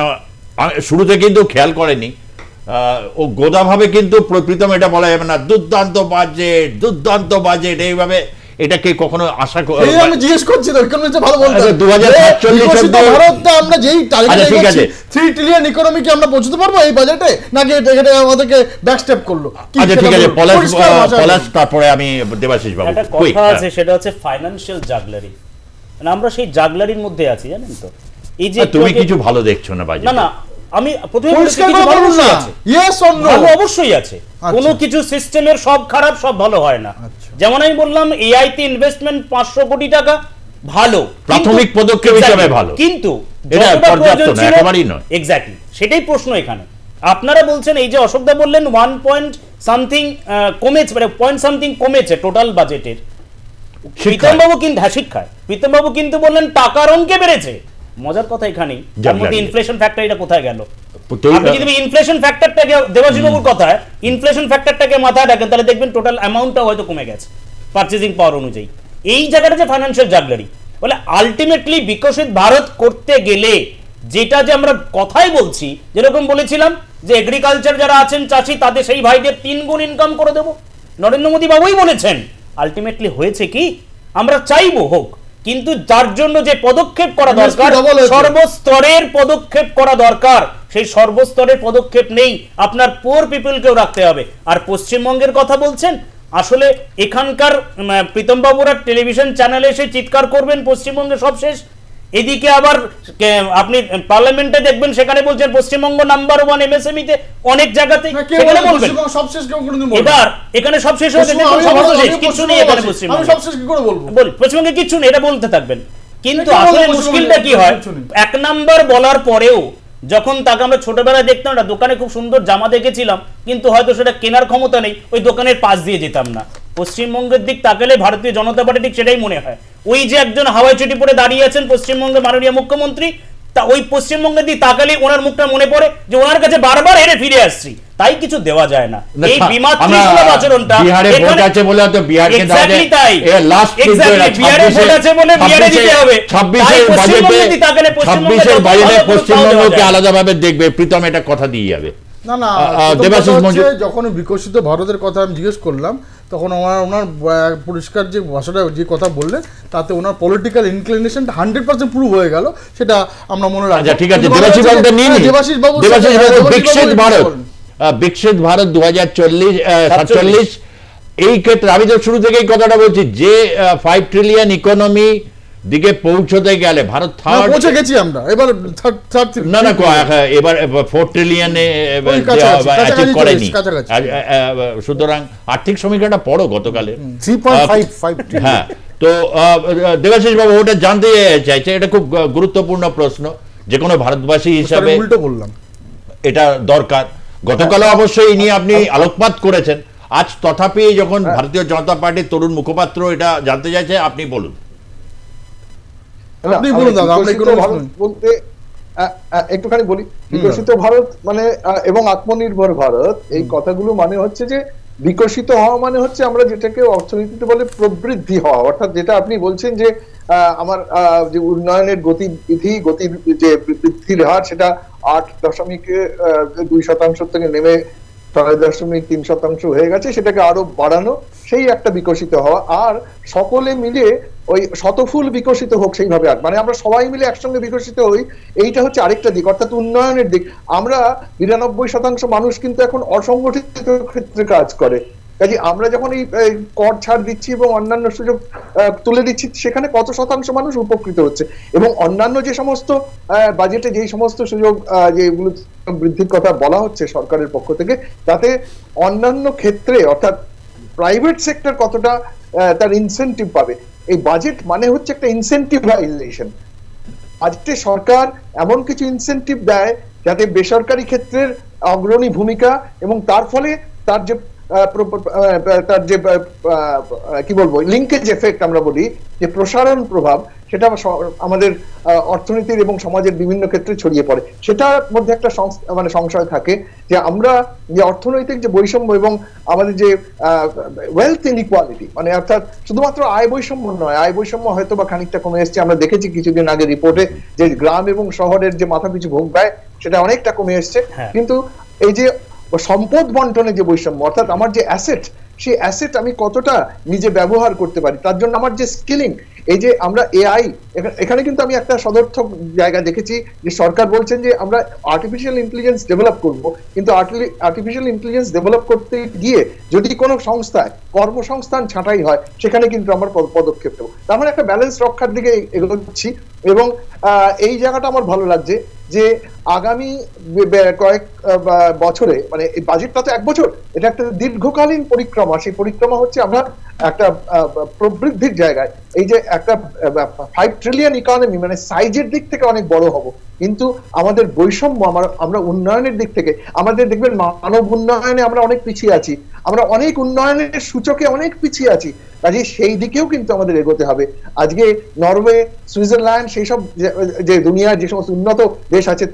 শুরুতে কিন্তু খেয়াল করেনি, ও গোদাভাবে কিন্তু প্রীতম এটা বলা যাবে না দুর্দান্ত বাজেট এইভাবে এটাকে কখনো আশা করি আমি জিজ্ঞেস করছি তো ইকোনমিক্সে ভালো বলতে 2045 ভারতটা আমরা যেই টার্গেট ঠিক আছে 3 ট্রিলিয়ন ইকোনমি কি আমরা পৌঁছতে পারবো এই বাজেটে নাকি এটা আমাদেরকে ব্যাক স্টেপ করলো? আচ্ছা ঠিক আছে পলাশ তারপরে আমি দেবাশিস বাবু একটা কথা আছে সেটা হচ্ছে ফাইনান্সিয়াল জাগলারি, মানে আমরা সেই জাগলারির মধ্যে আছি জানেন তো। এই যে তুমি কিছু ভালো দেখছো না বাজেট? না আমি প্রথমে বলছি কিছু ভালো আছে, ইয়েস অর নো, ভালো অবশ্যই আছে। কোনো কিছু সিস্টেমের সব খারাপ সব ভালো হয় না। যেমন আমি বললাম এআই তে ইনভেস্টমেন্ট 500 কোটি টাকা ভালো, প্রাথমিক পদক্ষেপ হিসেবে ভালো, কিন্তু এটা পর্যাপ্ত না, একেবারেই নয়। এক্স্যাক্টলি সেটাই প্রশ্ন এখানে। আপনারা বলছেন এই যে অশোকদা বললেন 1 পয়েন্ট সামথিং কমেছে, মানে পয়েন্ট সামথিং কমেছে টোটাল বাজেটের। প্রীতমবাবু কিন্তু শিক্ষায় প্রীতমবাবু কিন্তু বললেন টাকার অঙ্কে বেড়েছে। মজার কথা এখানেই, যার মধ্যে ইনফ্লেশন ফ্যাক্টর এটা কোথায় গেল? আপনি যদি ইনফ্লেশন ফ্যাক্টরটাকে দেবাশিস বাবুর কথায় ইনফ্লেশন ফ্যাক্টরটাকে মাথায় রাখেন তাহলে দেখবেন টোটাল অ্যামাউন্টটা হয়তো কমে গেছে পারচেজিং পাওয়ার অনুযায়ী। এই জায়গাটা যে ফাইন্যান্সিয়াল জাগলারি বলে আলটিমেটলি বিকশিত ভারত করতে গেলে যেটা যে আমরা কথাই বলছি, যেরকম বলেছিলাম যে এগ্রিকালচার যারা আছেন চাষি তাদের সেই ভাইদের 3 গুণ ইনকাম করে দেব, নরেন্দ্র মোদী বাবুই বলেছেন। আলটিমেটলি হয়েছে কি? আমরা চাইবো হোক, কিন্তু তার জন্য যে পদক্ষেপ করা দরকার সর্বস্তরের পদক্ষেপ করা দরকার, সেই সর্বস্তরের পদক্ষেপ নেই। আপনার পুয়ার পিপলকেও রাখতে হবে। আর পশ্চিমবঙ্গের কথা বলছেন, আসলে এখানকার প্রীতম বাবুরা টেলিভিশন চ্যানেলে এসে চিৎকার করবেন পশ্চিমবঙ্গে সব শেষ, এদিকে আবার আপনি পার্লামেন্টে দেখবেন সেখানে বলছেন পশ্চিমবঙ্গ নাম্বার 1 এমএসএমই তে অনেক জায়গাতে সেখানে বলবেন এবার এখানে সব শেষ হয়ে গেছে, কিছু নেই এখানে পশ্চিমবঙ্গে, আমি সব শেষ কি করে বলবো? বল পশ্চিমবঙ্গে কিছু নেই এটা বলতে থাকবেন, কিন্তু আসলে মুশকিলটা কি হয় 1 নাম্বার বলার পরেও যখন তাকে আমরা ছোটবেলায় দেখতাম না দোকানে খুব সুন্দর জামা দেখেছিলাম, কিন্তু হয়তো সেটা কেনার ক্ষমতা নেই, ওই দোকানের পাশ দিয়ে যেতাম না। পশ্চিমবঙ্গের দিক তাকালে ভারতীয় জনতা পার্টি ঠিক সেটাই মনে হয়। ওই যে একজন হাওয়াই চটি পরে দাঁড়িয়ে আছেন পশ্চিমবঙ্গের মাননীয় মুখ্যমন্ত্রী, তা ওই পশ্চিমবঙ্গের দিক তাকালে ওনার মুখটা মনে পড়ে যে ওনার কাছে বারবার হেরে ফিরে আসছি, তাই কিছু দেওয়া যায় না। এই বিমাতৃসুলভ আচরণটা বিহারে ভোট আছে বলে তো বিহারকে দাও যায়, এই লাস্ট বিহারে ভোট আছে বলে বিহারে দিতে হবে। 26 এর বাজেটে পশ্চিমবঙ্গকে আলাদাভাবে দেখবে, প্রীতম এটা কথা দিয়ে যাবে। না না যখন বিকশিত ভারতের কথা আমি জিজ্ঞেস করলাম তখন ওনার পরিষ্কার যে ভাষাটা যে কথা বললেন তাতে ওনার পলিটিক্যাল ইনক্লিনেশনটা 100% প্রুভ হয়ে গেল, সেটা আমরা মনে রাখবো। ঠিক আছে, দেবাশিস বাবু বিকশিত ভারত 2047 এই ক্ষেত্রে আমি তো শুরু থেকেই কথাটা বলছি যে 5 ট্রিলিয়ন ইকোনমি দিকে পৌঁছতে গেলে ভারত পৌঁছে গেছি আমরা, এবার না এবার 4 ট্রিলিয়নে করেনি, সুতরাং আর্থিক সমীক্ষাটা পড়ো গতকালে 3.55। হ্যাঁ, তো দেবাশিস বাবু ওটা জানতে চাইছে, এটা খুব গুরুত্বপূর্ণ প্রশ্ন, যে কোনো ভারতবাসী হিসাবে উল্টো বললাম এটা দরকার। গতকাল অবশ্যই নিয়ে আপনি আলোকপাত করেছেন, আজ তথাপি যখন ভারতীয় জনতা পার্টির তরুণ মুখপাত্র এটা জানতে চাইছে, আপনি বলুন। বলতে একটুখানি বলি, বিকশিত ভারত মানে এবং আত্মনির্ভর ভারত এই কথাগুলো মানে হচ্ছে যে বিকশিত হওয়া মানে হচ্ছে আমরা যেটাকে অর্থনীতিতে বলে প্রবৃদ্ধি হওয়া, অর্থাৎ যেটা আপনি বলছেন যে আমার যে উন্নয়নের গতির যে বৃদ্ধির হার সেটা 8.2% থেকে নেমে 6.3% হয়ে গেছে, সেটাকে আরো বাড়ানো, সেই একটা বিকশিত হওয়া। আর সকলে মিলে ওই শতফুল বিকশিত হোক সেইভাবে, মানে আমরা সবাই মিলে একসঙ্গে বিকশিত হই, এইটা হচ্ছে আরেকটা দিক, অর্থাৎ উন্নয়নের দিক। আমরা 92% মানুষ কিন্তু এখন অসংগঠিত ক্ষেত্রে কাজ করে, কাজে আমরা যখন এই কর ছাড় দিচ্ছি এবং অন্যান্য সুযোগ তুলে দিচ্ছি সেখানে কত শতাংশ মানুষ উপকৃত হচ্ছে, এবং অন্যান্য যে সমস্ত বাজেটে যেই সমস্ত সুযোগ যেগুলো বৃদ্ধির কথা বলা হচ্ছে সরকারের পক্ষ থেকে, তাতে অন্যান্য ক্ষেত্রে অর্থাৎ প্রাইভেট সেক্টর কতটা তার ইনসেন্টিভ পাবে। এই বাজেট মানে হচ্ছে একটা ইনসেন্টিভাইজেশন। বাজেটে সরকার এমন কিছু ইনসেন্টিভ দেয় যাতে বেসরকারি ক্ষেত্রের অগ্রণী ভূমিকা এবং তার ফলে তার যে কি বলবো লিঙ্কেজ এফেক্ট আমরা বলি যে প্রসারণ প্রভাব, সেটা আমাদের অর্থনীতির এবং সমাজের বিভিন্ন ক্ষেত্রে ছড়িয়ে পড়ে। সেটার মধ্যে একটা মানে সংশয় থাকে যে আমরা যে অর্থনৈতিক যে বৈষম্য এবং আমাদের যে ওয়েলথ ইনইকুয়ালিটি, মানে অর্থাৎ শুধুমাত্র আয় বৈষম্য নয়, আয় বৈষম্য হয়তো বা খানিকটা কমে এসেছে। আমরা দেখেছি কিছুদিন আগে রিপোর্টে যে গ্রাম এবং শহরের যে মাথাপিছু ভোগ ব্যয় সেটা অনেকটা কমে এসেছে। কিন্তু এই যে সম্পদ বন্টনের যে বৈষম্য, অর্থাৎ আমার যে অ্যাসেট, সেই অ্যাসেট আমি কতটা নিজে ব্যবহার করতে পারি, তার জন্য আমার যে স্কিলিং, এই যে আমরা এআই, এখানে কিন্তু আমি একটা সদর্থক জায়গা দেখেছি যে সরকার বলছেন যে আমরা আর্টিফিশিয়াল ইন্টেলিজেন্স ডেভেলপ করব, কিন্তু আর্টিফিশিয়াল ইন্টেলিজেন্স ডেভেলপ করতে গিয়ে যদি কোনো সংস্থায় কর্মসংস্থান ছাঁটাই হয় সেখানে কিন্তু আমরা পদক্ষেপ নেব। তার মানে একটা ব্যালেন্স রক্ষার দিকে এগোচ্ছি। এবং এই জায়গাটা আমার ভালো লাগছে যে আগামী কয়েক বছরে, মানে এই বাজেটটা তো 1 বছর, এটা একটা দীর্ঘকালীন পরিক্রমা। সেই পরিক্রমা হচ্ছে আমরা একটা প্রবৃদ্ধির জায়গায়, এই যে একটা 5 ট্রিলিয়ন ইকোনমি, মানে সাইজের দিক থেকে অনেক বড় হব, কিন্তু আমাদের বৈষম্য, আমরা উন্নয়নের দিক থেকে, আমাদের দেখবেন মানব উন্নয়নে আমরা অনেক পিছিয়ে আছি, আমরা অনেক উন্নয়নের সূচকে অনেক পিছিয়ে আছি। কাজে সেই দিকেও কিন্তু আমাদের এগোতে হবে। আজকে নরওয়ে, সুইজারল্যান্ড, সেই সব যে দুনিয়ার যে সমস্ত উন্নত দেশ আছে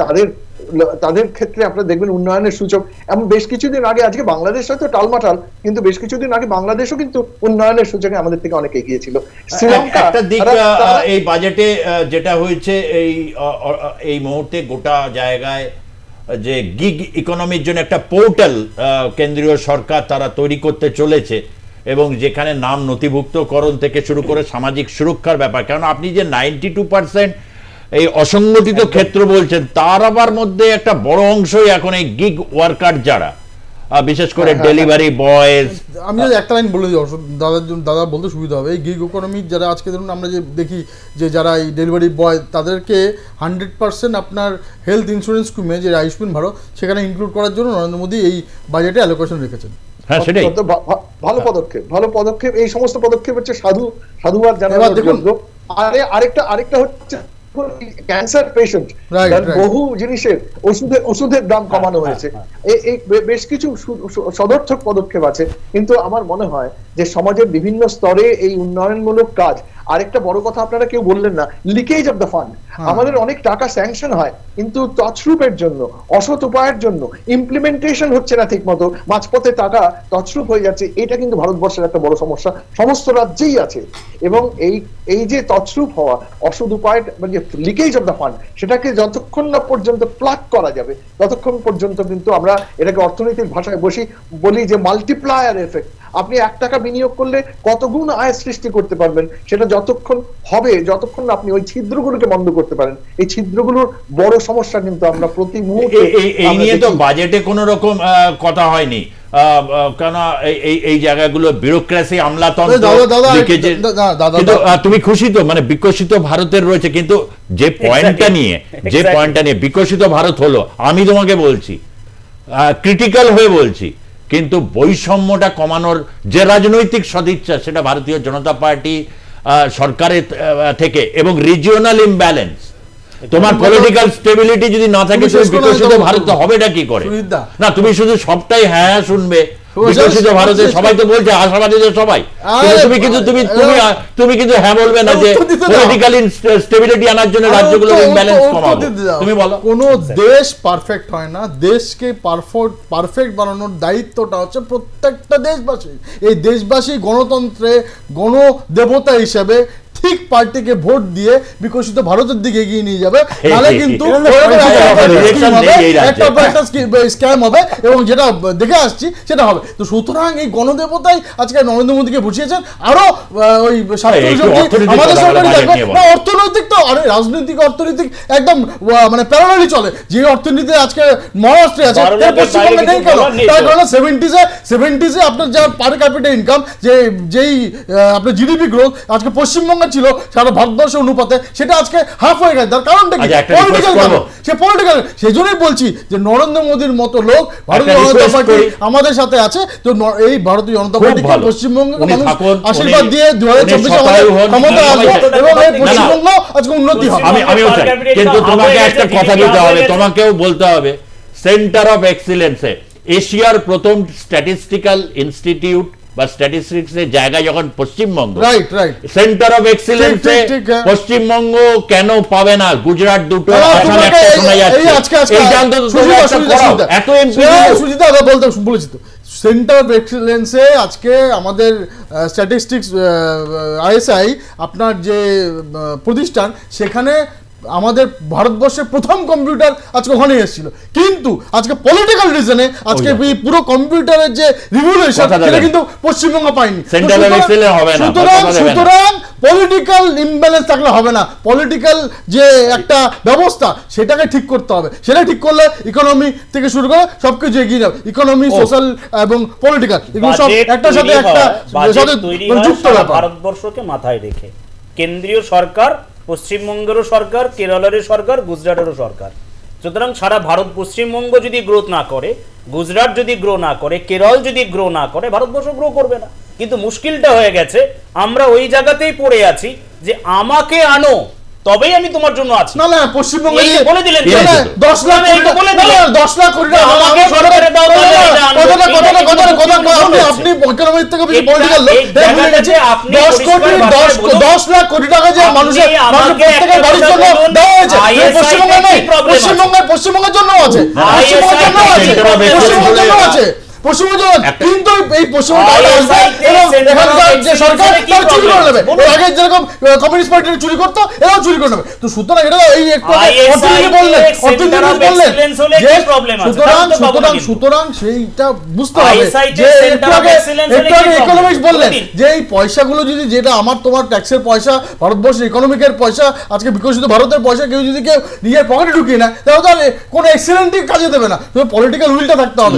তাদের ক্ষেত্রে আপনারা দেখবেন উন্নয়নের সূচক এমন বেশ কিছুদিন আগে, আজকে বাংলাদেশ হয়তো টালমাটাল, কিন্তু বেশ কিছুদিন আগে বাংলাদেশও কিন্তু উন্নয়নের সূচকে আমাদের থেকে অনেক এগিয়ে ছিল। শ্রীলঙ্কা একটা দিক এই বাজেটে যেটা হয়েছে, এই মুহূর্তে গোটা জায়গায় যে গিগ ইকোনমির জন্য একটা পোর্টাল কেন্দ্রীয় সরকার তারা তৈরি করতে চলেছে, এবং যেখানে নাম নথিভুক্তকরণ থেকে শুরু করে সামাজিক সুরক্ষার ব্যাপার, কারণ আপনি যে 92% এই অসংগঠিত ক্ষেত্র বলছেন, তার আবার মধ্যে একটা বড় অংশই এখন এই গিগ ওয়ার্কার, যারা বিশেষ করে ডেলিভারি বয়েজ। আমি একটা লাইন বলে দিই, দাদা বলতে সুবিধা হবে। এই গিগ ইকোনমি যারা আজকে ধরুন আমরা যে দেখি যে যারা এই ডেলিভারি বয়, তাদেরকে 100% আপনার হেলথ ইন্স্যুরেন্স স্কিমে যে আয়ুষ্মান ভারত, সেখানে ইনক্লুড করার জন্য নরেন্দ্র মোদী এই বাজেটে অ্যালোকেশন রেখেছেন। হ্যাঁ, সেটাই ভালো পদক্ষেপ। এই সমস্ত পদক্ষেপ হচ্ছে সাধুবাদ জানাবার যোগ্য। আরেকটা হচ্ছে ক্যান্সার পেশেন্ট, বহু জিনিসের ওষুধের দাম কমানো হয়েছে। এই বেশ কিছু সদর্থক পদক্ষেপ আছে, কিন্তু আমার মনে হয় যে সমাজের বিভিন্ন স্তরে এই উন্নয়নমূলক কাজ। আরেকটা বড় কথা আপনারা কেউ বললেন না, লিকেজ অফ দ্য ফান্ড। আমাদের অনেক টাকা স্যাংশন হয়, কিন্তু তছরূপের জন্য, অসৎ উপায়ের জন্য ইমপ্লিমেন্টেশন হচ্ছে না ঠিক মতো, মাঝপথে টাকা তছরূপ হয়ে যাচ্ছে। এটা কিন্তু ভারতবর্ষের একটা বড় সমস্যা, সমস্ত রাজ্যেই আছে। এবং এই যে তছরূপ হওয়া, অসৎ উপায়, মানে লিকেজ অফ দ্য ফান্ড, সেটাকে যতক্ষণ না পর্যন্ত প্লাগ করা যাবে ততক্ষণ পর্যন্ত কিন্তু আমরা এটাকে অর্থনৈতিক ভাষায় বলি যে মাল্টিপ্লায়ার এফেক্ট। আপনি 1 টাকা বিনিয়োগ করলে কত গুণ আয় সৃষ্টি করতে পারবেন, সেটা যতক্ষণ আপনি ওই ছিদ্রগুলোকে বন্ধ করতে পারেন। এই ছিদ্রগুলোর বড় সমস্যা কিন্তু আমরা প্রতি মুহূর্তে, এই নিয়ে তো বাজেটে কোনো রকম কথা হয়নি, কেন এই জায়গাগুলো বিউরোক্রেসি, আমলাতন্ত্র। তুমি খুশি তো, মানে বিকশিত ভারতের রয়েছে, কিন্তু যে পয়েন্টটা নিয়ে বিকশিত ভারত হলো, আমি তোমাকে বলছি, ক্রিটিক্যাল হয়ে বলছি, কিন্তু বৈষম্যটা কমানোর যে রাজনৈতিক সদিচ্ছা, সেটা ভারতীয় জনতা পার্টি সরকারের থেকে, এবং রিজিওনাল ইমব্যালেন্স, তোমার পলিটিক্যাল স্টেবিলিটি যদি না থাকে, বিকশিত ভারত হবেটা কি করে? না, তুমি শুধু সবটাই হ্যাঁ শুনবে, বিকশিত ভারতের সবাই তো বলছে, আশাবাদীদের সবাই, তুমি কিন্তু হ্যাঁ বলবে না যে পলিটিক্যাল স্টেবিলিটি আনার জন্য রাজ্যগুলোর ইমব্যালেন্স কমাবে। তুমি বলো, কোন দেশ পারফেক্ট হয় না, দেশকে পারফেক্ট বানানোর দায়িত্বটা হচ্ছে প্রত্যেকটা দেশবাসী। এই দেশবাসী গণতন্ত্রে গণদেবতা হিসেবে ঠিক পার্টিকে ভোট দিয়ে বিকশিত ভারতের দিকে এগিয়ে নিয়ে যাবে, নাহলে কিন্তু স্ক্যাম হবে, এবং যেটা দেখে আসছি সেটা হবে। তো সুতরাং এই গণদেবতাই আজকে নরেন্দ্র মোদীকে বুঝিয়েছেন। আরো ওই আমাদের সরকারি অর্থনৈতিক, তো আরে রাজনৈতিক অর্থনৈতিক একদম মানে প্যারালালি চলে। যে অর্থনীতি আজকে মহারাষ্ট্রে আছে, পশ্চিমবঙ্গে নেই কেন? তার কারণে 70s আপনার যা পার ক্যাপিটা ইনকাম, যেই আপনার জিডিপি গ্রোথ আজকে পশ্চিমবঙ্গে ছিল সারা ভারতবর্ষের অনুপাতে, সেটা আজকে হাফ হয়ে গেছে। তার কারণটা কি? পলিটিক্যাল। সেই জন্যই বলছি যে নরেন্দ্র মোদীর মতো লোক ভারতীয় জনতা পার্টি আমাদের সাথে আছে। তো এই ভারতীয় জনতা পার্টিকে পশ্চিমবঙ্গে মানুষ আশীর্বাদ দিয়ে 2024 আমাদের ক্ষমতা আসবে, এবং এই পশ্চিমবঙ্গ আজকে উন্নতি হবে। কিন্তু তোমাকে একটা কথা বলতে হবে, তোমাকেও বলতে হবে, সেন্টার অফ এক্সিলেন্সে এশিয়ার প্রথম স্ট্যাটিস্টিক্যাল ইনস্টিটিউট বা স্ট্যাটিস্টিক্সের জায়গা যখন Paschimbanga, right right, centre of এক্সিলেন্সে পশ্চিমবঙ্গ কেন পাবে না? গুজরাট দুটো আসাম একটা শোনা যাচ্ছে, এই জানতে তো এত এমপি সুজিতা বলতে বলেছি তো, সেন্টার অফ এক্সিলেন্সে আজকে আমাদের স্ট্যাটিস্টিক্স আইএসআই আপনার যে প্রতিষ্ঠান, সেখানে আমাদের ভারতবর্ষের প্রথম কম্পিউটার আজকে ওখানে এসেছিল, কিন্তু আজকে পলিটিক্যাল রিজনে আজকে পুরো কম্পিউটারের যে রিভলিউশন সেটা কিন্তু পশ্চিমবঙ্গ পায়নি। সুতরাং পলিটিক্যাল ইমব্যালেন্স থাকলে হবে না, পলিটিক্যাল যে একটা ব্যবস্থা সেটাকে ঠিক করতে হবে, সেটা ঠিক করলে ইকোনমি থেকে শুরু করে সবকিছু এগিয়ে যাবে, ইকোনমি, সোশ্যাল এবং পলিটিক্যাল এগুলো সব একটার সাথে একটা যুক্ত ব্যাপার। ভারতবর্ষকে মাথায় রেখে কেন্দ্রীয় সরকার, পশ্চিমবঙ্গেরও সরকার, কেরলেরও সরকার, গুজরাটেরও সরকার, সুতরাং সারা ভারত, পশ্চিমবঙ্গ যদি গ্রোথ না করে, গুজরাট যদি গ্রো না করে, কেরল যদি গ্রো না করে, ভারতবর্ষ গ্রো করবে না। কিন্তু মুশকিলটা হয়ে গেছে, আমরা ওই জায়গাতেই পড়ে আছি যে আমাকে আনো তবেই আমি তোমার জন্য আছি। না না, পশ্চিমবঙ্গে বলে দিলেন 10 লাখ, দশ লাখ কোটি টাকা আমাকে সরকারে দাও, আপনি ইকোনমিক থেকে বেশি পলিটিক্যাল লোক, 10 লাখ কোটি টাকা যে মানুষের প্রত্যেকের বাড়ির জন্য দেওয়া হয়েছে, পশ্চিমবঙ্গে নেই, পশ্চিমবঙ্গের জন্য আছে, পশ্চিমবঙ্গের জন্য আছে, কিন্তু এই পশ্চিমবঙ্গ যে সরকার চুরি করে নেবে, আগে যেরকম কমিউনিস্ট পার্টি চুরি করতো, এরাও চুরি করে নেবে। তো সুতরাং এটা এই সুতরাং সেইটা বুঝতে হবে যে ইকোনমিক্স বললেন যে এই পয়সাগুলো যদি, যেটা আমার তোমার ট্যাক্সের পয়সা, ভারতবর্ষের ইকোনমিকের পয়সা, আজকে বিকশিত ভারতের পয়সা কেউ যদি কেউ নিজের পকেটে ঢুকিয়ে নেয়, তাহলে কোনো এক্সিলেন্টই কাজে দেবে না, তবে পলিটিক্যাল উইলটা থাকতে হবে।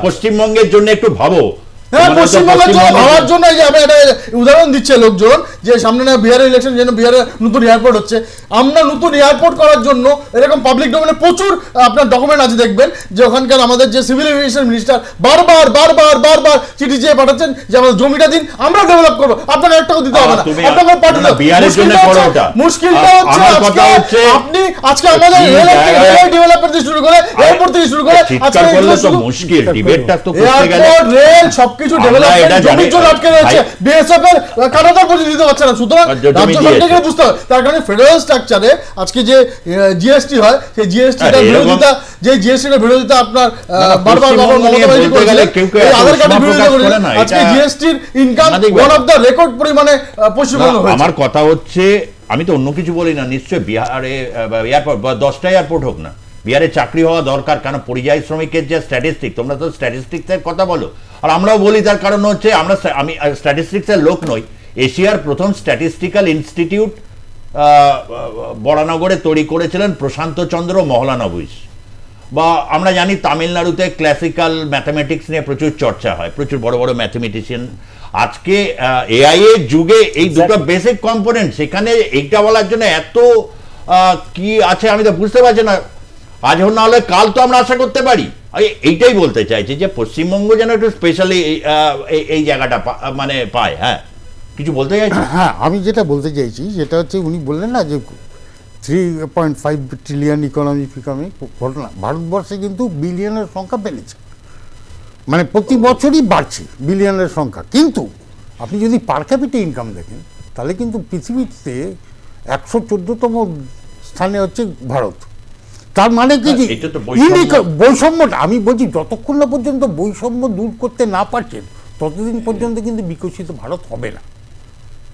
পশ্চিমবঙ্গের জন্য একটু ভাবো, পশ্চিমবঙ্গের জন্য ভাবার জন্য উদাহরণ দিচ্ছে লোকজন যে সামনে না বিহারের ইলেকশন, যেন বিহারে নতুন এয়ারপোর্ট হচ্ছে, আমরা নতুন এয়ারপোর্ট করার জন্য এরকম পাবলিক ডোমেনে প্রচুর আপনার ডকুমেন্ট আছে, দেখবেন যে ওখানকার আমাদের যে সিভিল এভিয়েশন মিনিস্টার বারবার চিঠি চেয়ে পাঠাচ্ছেন যে আমাদের জমিটা দিন, আমরা ডেভেলপ করবো, আপনাকে একটাও দিতে হবে না, আপনাকে পাঠাতে। মুশকিলটা হচ্ছে আপনি আজকে আমাদের রেল ডেভেলপমেন্ট থেকে শুরু করে এয়ারপোর্ট থেকে শুরু করে আজকে এয়ারপোর্ট, রেল সবকিছু ডেভেলপমেন্ট জমির জন্য আটকে রয়েছে, বিএসএফ এর কানাডার প্রতি দিতে পারছে না। সুতরাং রাজ্য সরকারকে বুঝতে হবে, তার কারণে ফেডারেল স্ট্রাকচারে আজকে যে জিএসটি হয়, সেই জিএসটিটার বিরোধিতা, যে জিএসটিটার বিরোধিতা আপনার বারবার মমতা ব্যানার্জি করেছিলেন, আধার কার্ডের বিরোধিতা করেছিলেন, আজকে জিএসটির income one of the record পরিমাণে পশ্চিমবঙ্গ হয়েছে। আমার কথা হচ্ছে, আমি তো অন্য কিছু বলি না, নিশ্চয়ই বিহারে এয়ারপোর্ট 10টা এয়ারপোর্ট হোক না, বিহারে চাকরি হওয়া দরকার, কারণ পরিযায়ী শ্রমিকের যে স্ট্যাটিস্টিক, তোমরা তো স্ট্যাটিস্টিক্সের কথা বলো, আর আমরাও বলি, তার কারণ হচ্ছে আমি স্ট্যাটিস্টিক্সের লোক নই, এশিয়ার প্রথম স্ট্যাটিস্টিক্যাল ইনস্টিটিউট বরানগরে তৈরি করেছিলেন প্রশান্ত চন্দ্র মহলানবিশ। বা আমরা জানি তামিলনাড়ুতে ক্লাসিক্যাল ম্যাথামেটিক্স নিয়ে প্রচুর চর্চা হয়, প্রচুর বড় বড় ম্যাথমেটিশিয়ান। আজকে এআই এর যুগে এই দুটো বেসিক কম্পোনেন্ট, সেখানে এইটা বলার জন্য এত কি আছে আমি তো বুঝতে পারছি না। আজ না হলে কাল তো আমরা আশা করতে পারি। এইটাই বলতে চাইছি যে পশ্চিমবঙ্গ যেন একটু স্পেশালি এই জায়গাটা মানে পায়। হ্যাঁ, কিছু বলতে চাইছি? হ্যাঁ, আমি যেটা বলতে চাইছি সেটা হচ্ছে, উনি বললেন না যে 3.5 ট্রিলিয়ন ইকোনমিক ঘটনা, ভারতবর্ষে কিন্তু বিলিয়নের সংখ্যা বেড়েছে, মানে প্রতি বছরই বাড়ছে বিলিয়নের সংখ্যা। কিন্তু আপনি যদি পার ক্যাপিটা ইনকাম দেখেন, তাহলে কিন্তু পৃথিবীতে 114তম স্থানে হচ্ছে ভারত। তার মানে কি যে বৈষম্যটা, আমি বলছি যতক্ষণ না পর্যন্ত বৈষম্য দূর করতে না পারছেন, ততদিন পর্যন্ত কিন্তু বিকশিত ভারত হবে না।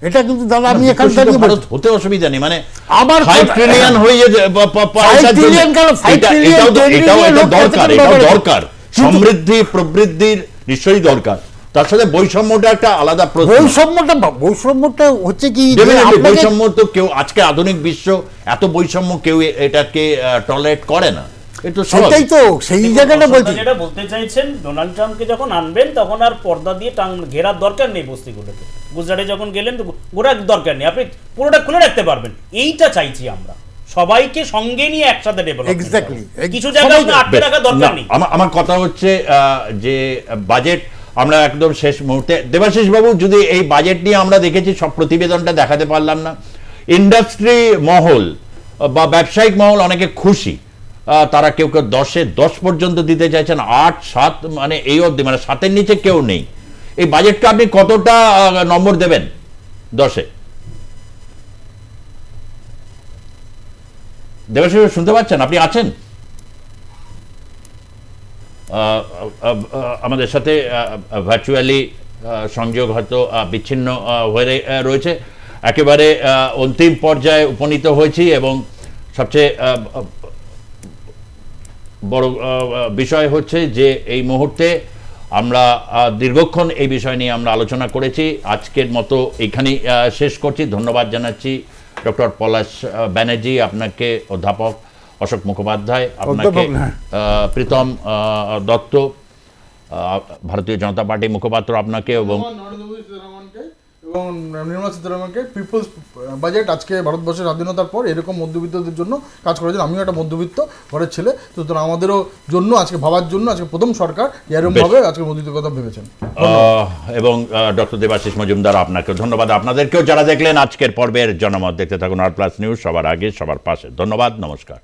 এটা কিন্তু দাদা আমি এখান থেকে ভারত হতে অসুবিধা নেই, মানে আবার 5 ট্রিলিয়ন হয়ে দরকার, সমৃদ্ধি প্রবৃদ্ধির নিশ্চয়ই দরকার, তার সাথে বৈষম্যটা একটা আলাদা প্রশ্ন। বৈষম্যটা হচ্ছে কি, বৈষম্য তো কেউ আজকে আধুনিক বিশ্ব এত বৈষম্য কেউ এটাকে টলারেট করে না। সেটাই তো সেই জায়গাটা বলছি। যেটা বলতে চাইছেন, ডোনাল্ড ট্রাম্পকে যখন আনবেন তখন আর পর্দা দিয়ে ঘেরার দরকার নেই বস্তিগুলোকে। গুজরাটে যখন গেলেন তো ঘোরার দরকার নেই, আপনি পুরোটা খুলে রাখতে পারবেন। এইটা চাইছি আমরা, সবাইকে সঙ্গে নিয়ে একসাথে ডেভেলপ। এক্স্যাক্টলি, কিছু জায়গায় আপনার আটকে রাখার দরকার নেই। আমার কথা হচ্ছে যে বাজেট আমরা একদম শেষ মুহূর্তে, দেবাশিস বাবু, যদি এই বাজেট নিয়ে আমরা দেখেছি সব প্রতিবেদনটা দেখাতে পারলাম না। ইন্ডাস্ট্রি মহল বা ব্যবসায়িক মহল অনেকে খুশি, তারা কেউ কেউ 10-এ 10 পর্যন্ত দিতে চাইছেন, 8, 7 মানে এই অবধি, মানে 7-এর নিচে কেউ নেই। এই বাজেটটা আপনি কতটা নম্বর দেবেন 10-এ? দেবাশিস শুনতে পাচ্ছেন? আপনি আছেন আমাদের সাথে? ভার্চুয়ালি সংযোগ হয়তো বিচ্ছিন্ন হয়ে রয়েছে। একেবারে অন্তিম পর্যায়ে উপনীত হয়েছি এবং সবচেয়ে বড় বিষয় হচ্ছে যে এই মুহূর্তে আমরা দীর্ঘক্ষণ এই বিষয় নিয়ে আমরা আলোচনা করেছি। আজকের মতো এইখানেই শেষ করছি। ধন্যবাদ জানাচ্ছি ডক্টর পলাশ ব্যানার্জি, আপনাকে অধ্যাপক অশোক মুখোপাধ্যায়, আপনাকে প্রীতম দত্ত, ভারতীয় জনতা পার্টি মুখপাত্র, আপনাকে এবং নির্মলা সীতারামনকে। পিপলস বাজেট আজকে ভারতবর্ষের স্বাধীনতার পর এরকম মধ্যবিত্তদের জন্য কাজ করেছেন। আমিও একটা মধ্যবিত্ত ঘরের ছেলে, সুতরাং আমাদেরও জন্য আজকে ভাবার জন্য আজকে প্রথম সরকার এরকমভাবে আজকে মধ্যবিত্তের কথা ভেবেছেন। এবং ডক্টর দেবাশিস মজুমদার, আপনাকেও ধন্যবাদ। আপনাদেরকেও যারা দেখলেন আজকের পর্বের জনমত, দেখতে থাকুন আর প্লাস নিউজ, সবার আগে সবার পাশে। ধন্যবাদ, নমস্কার।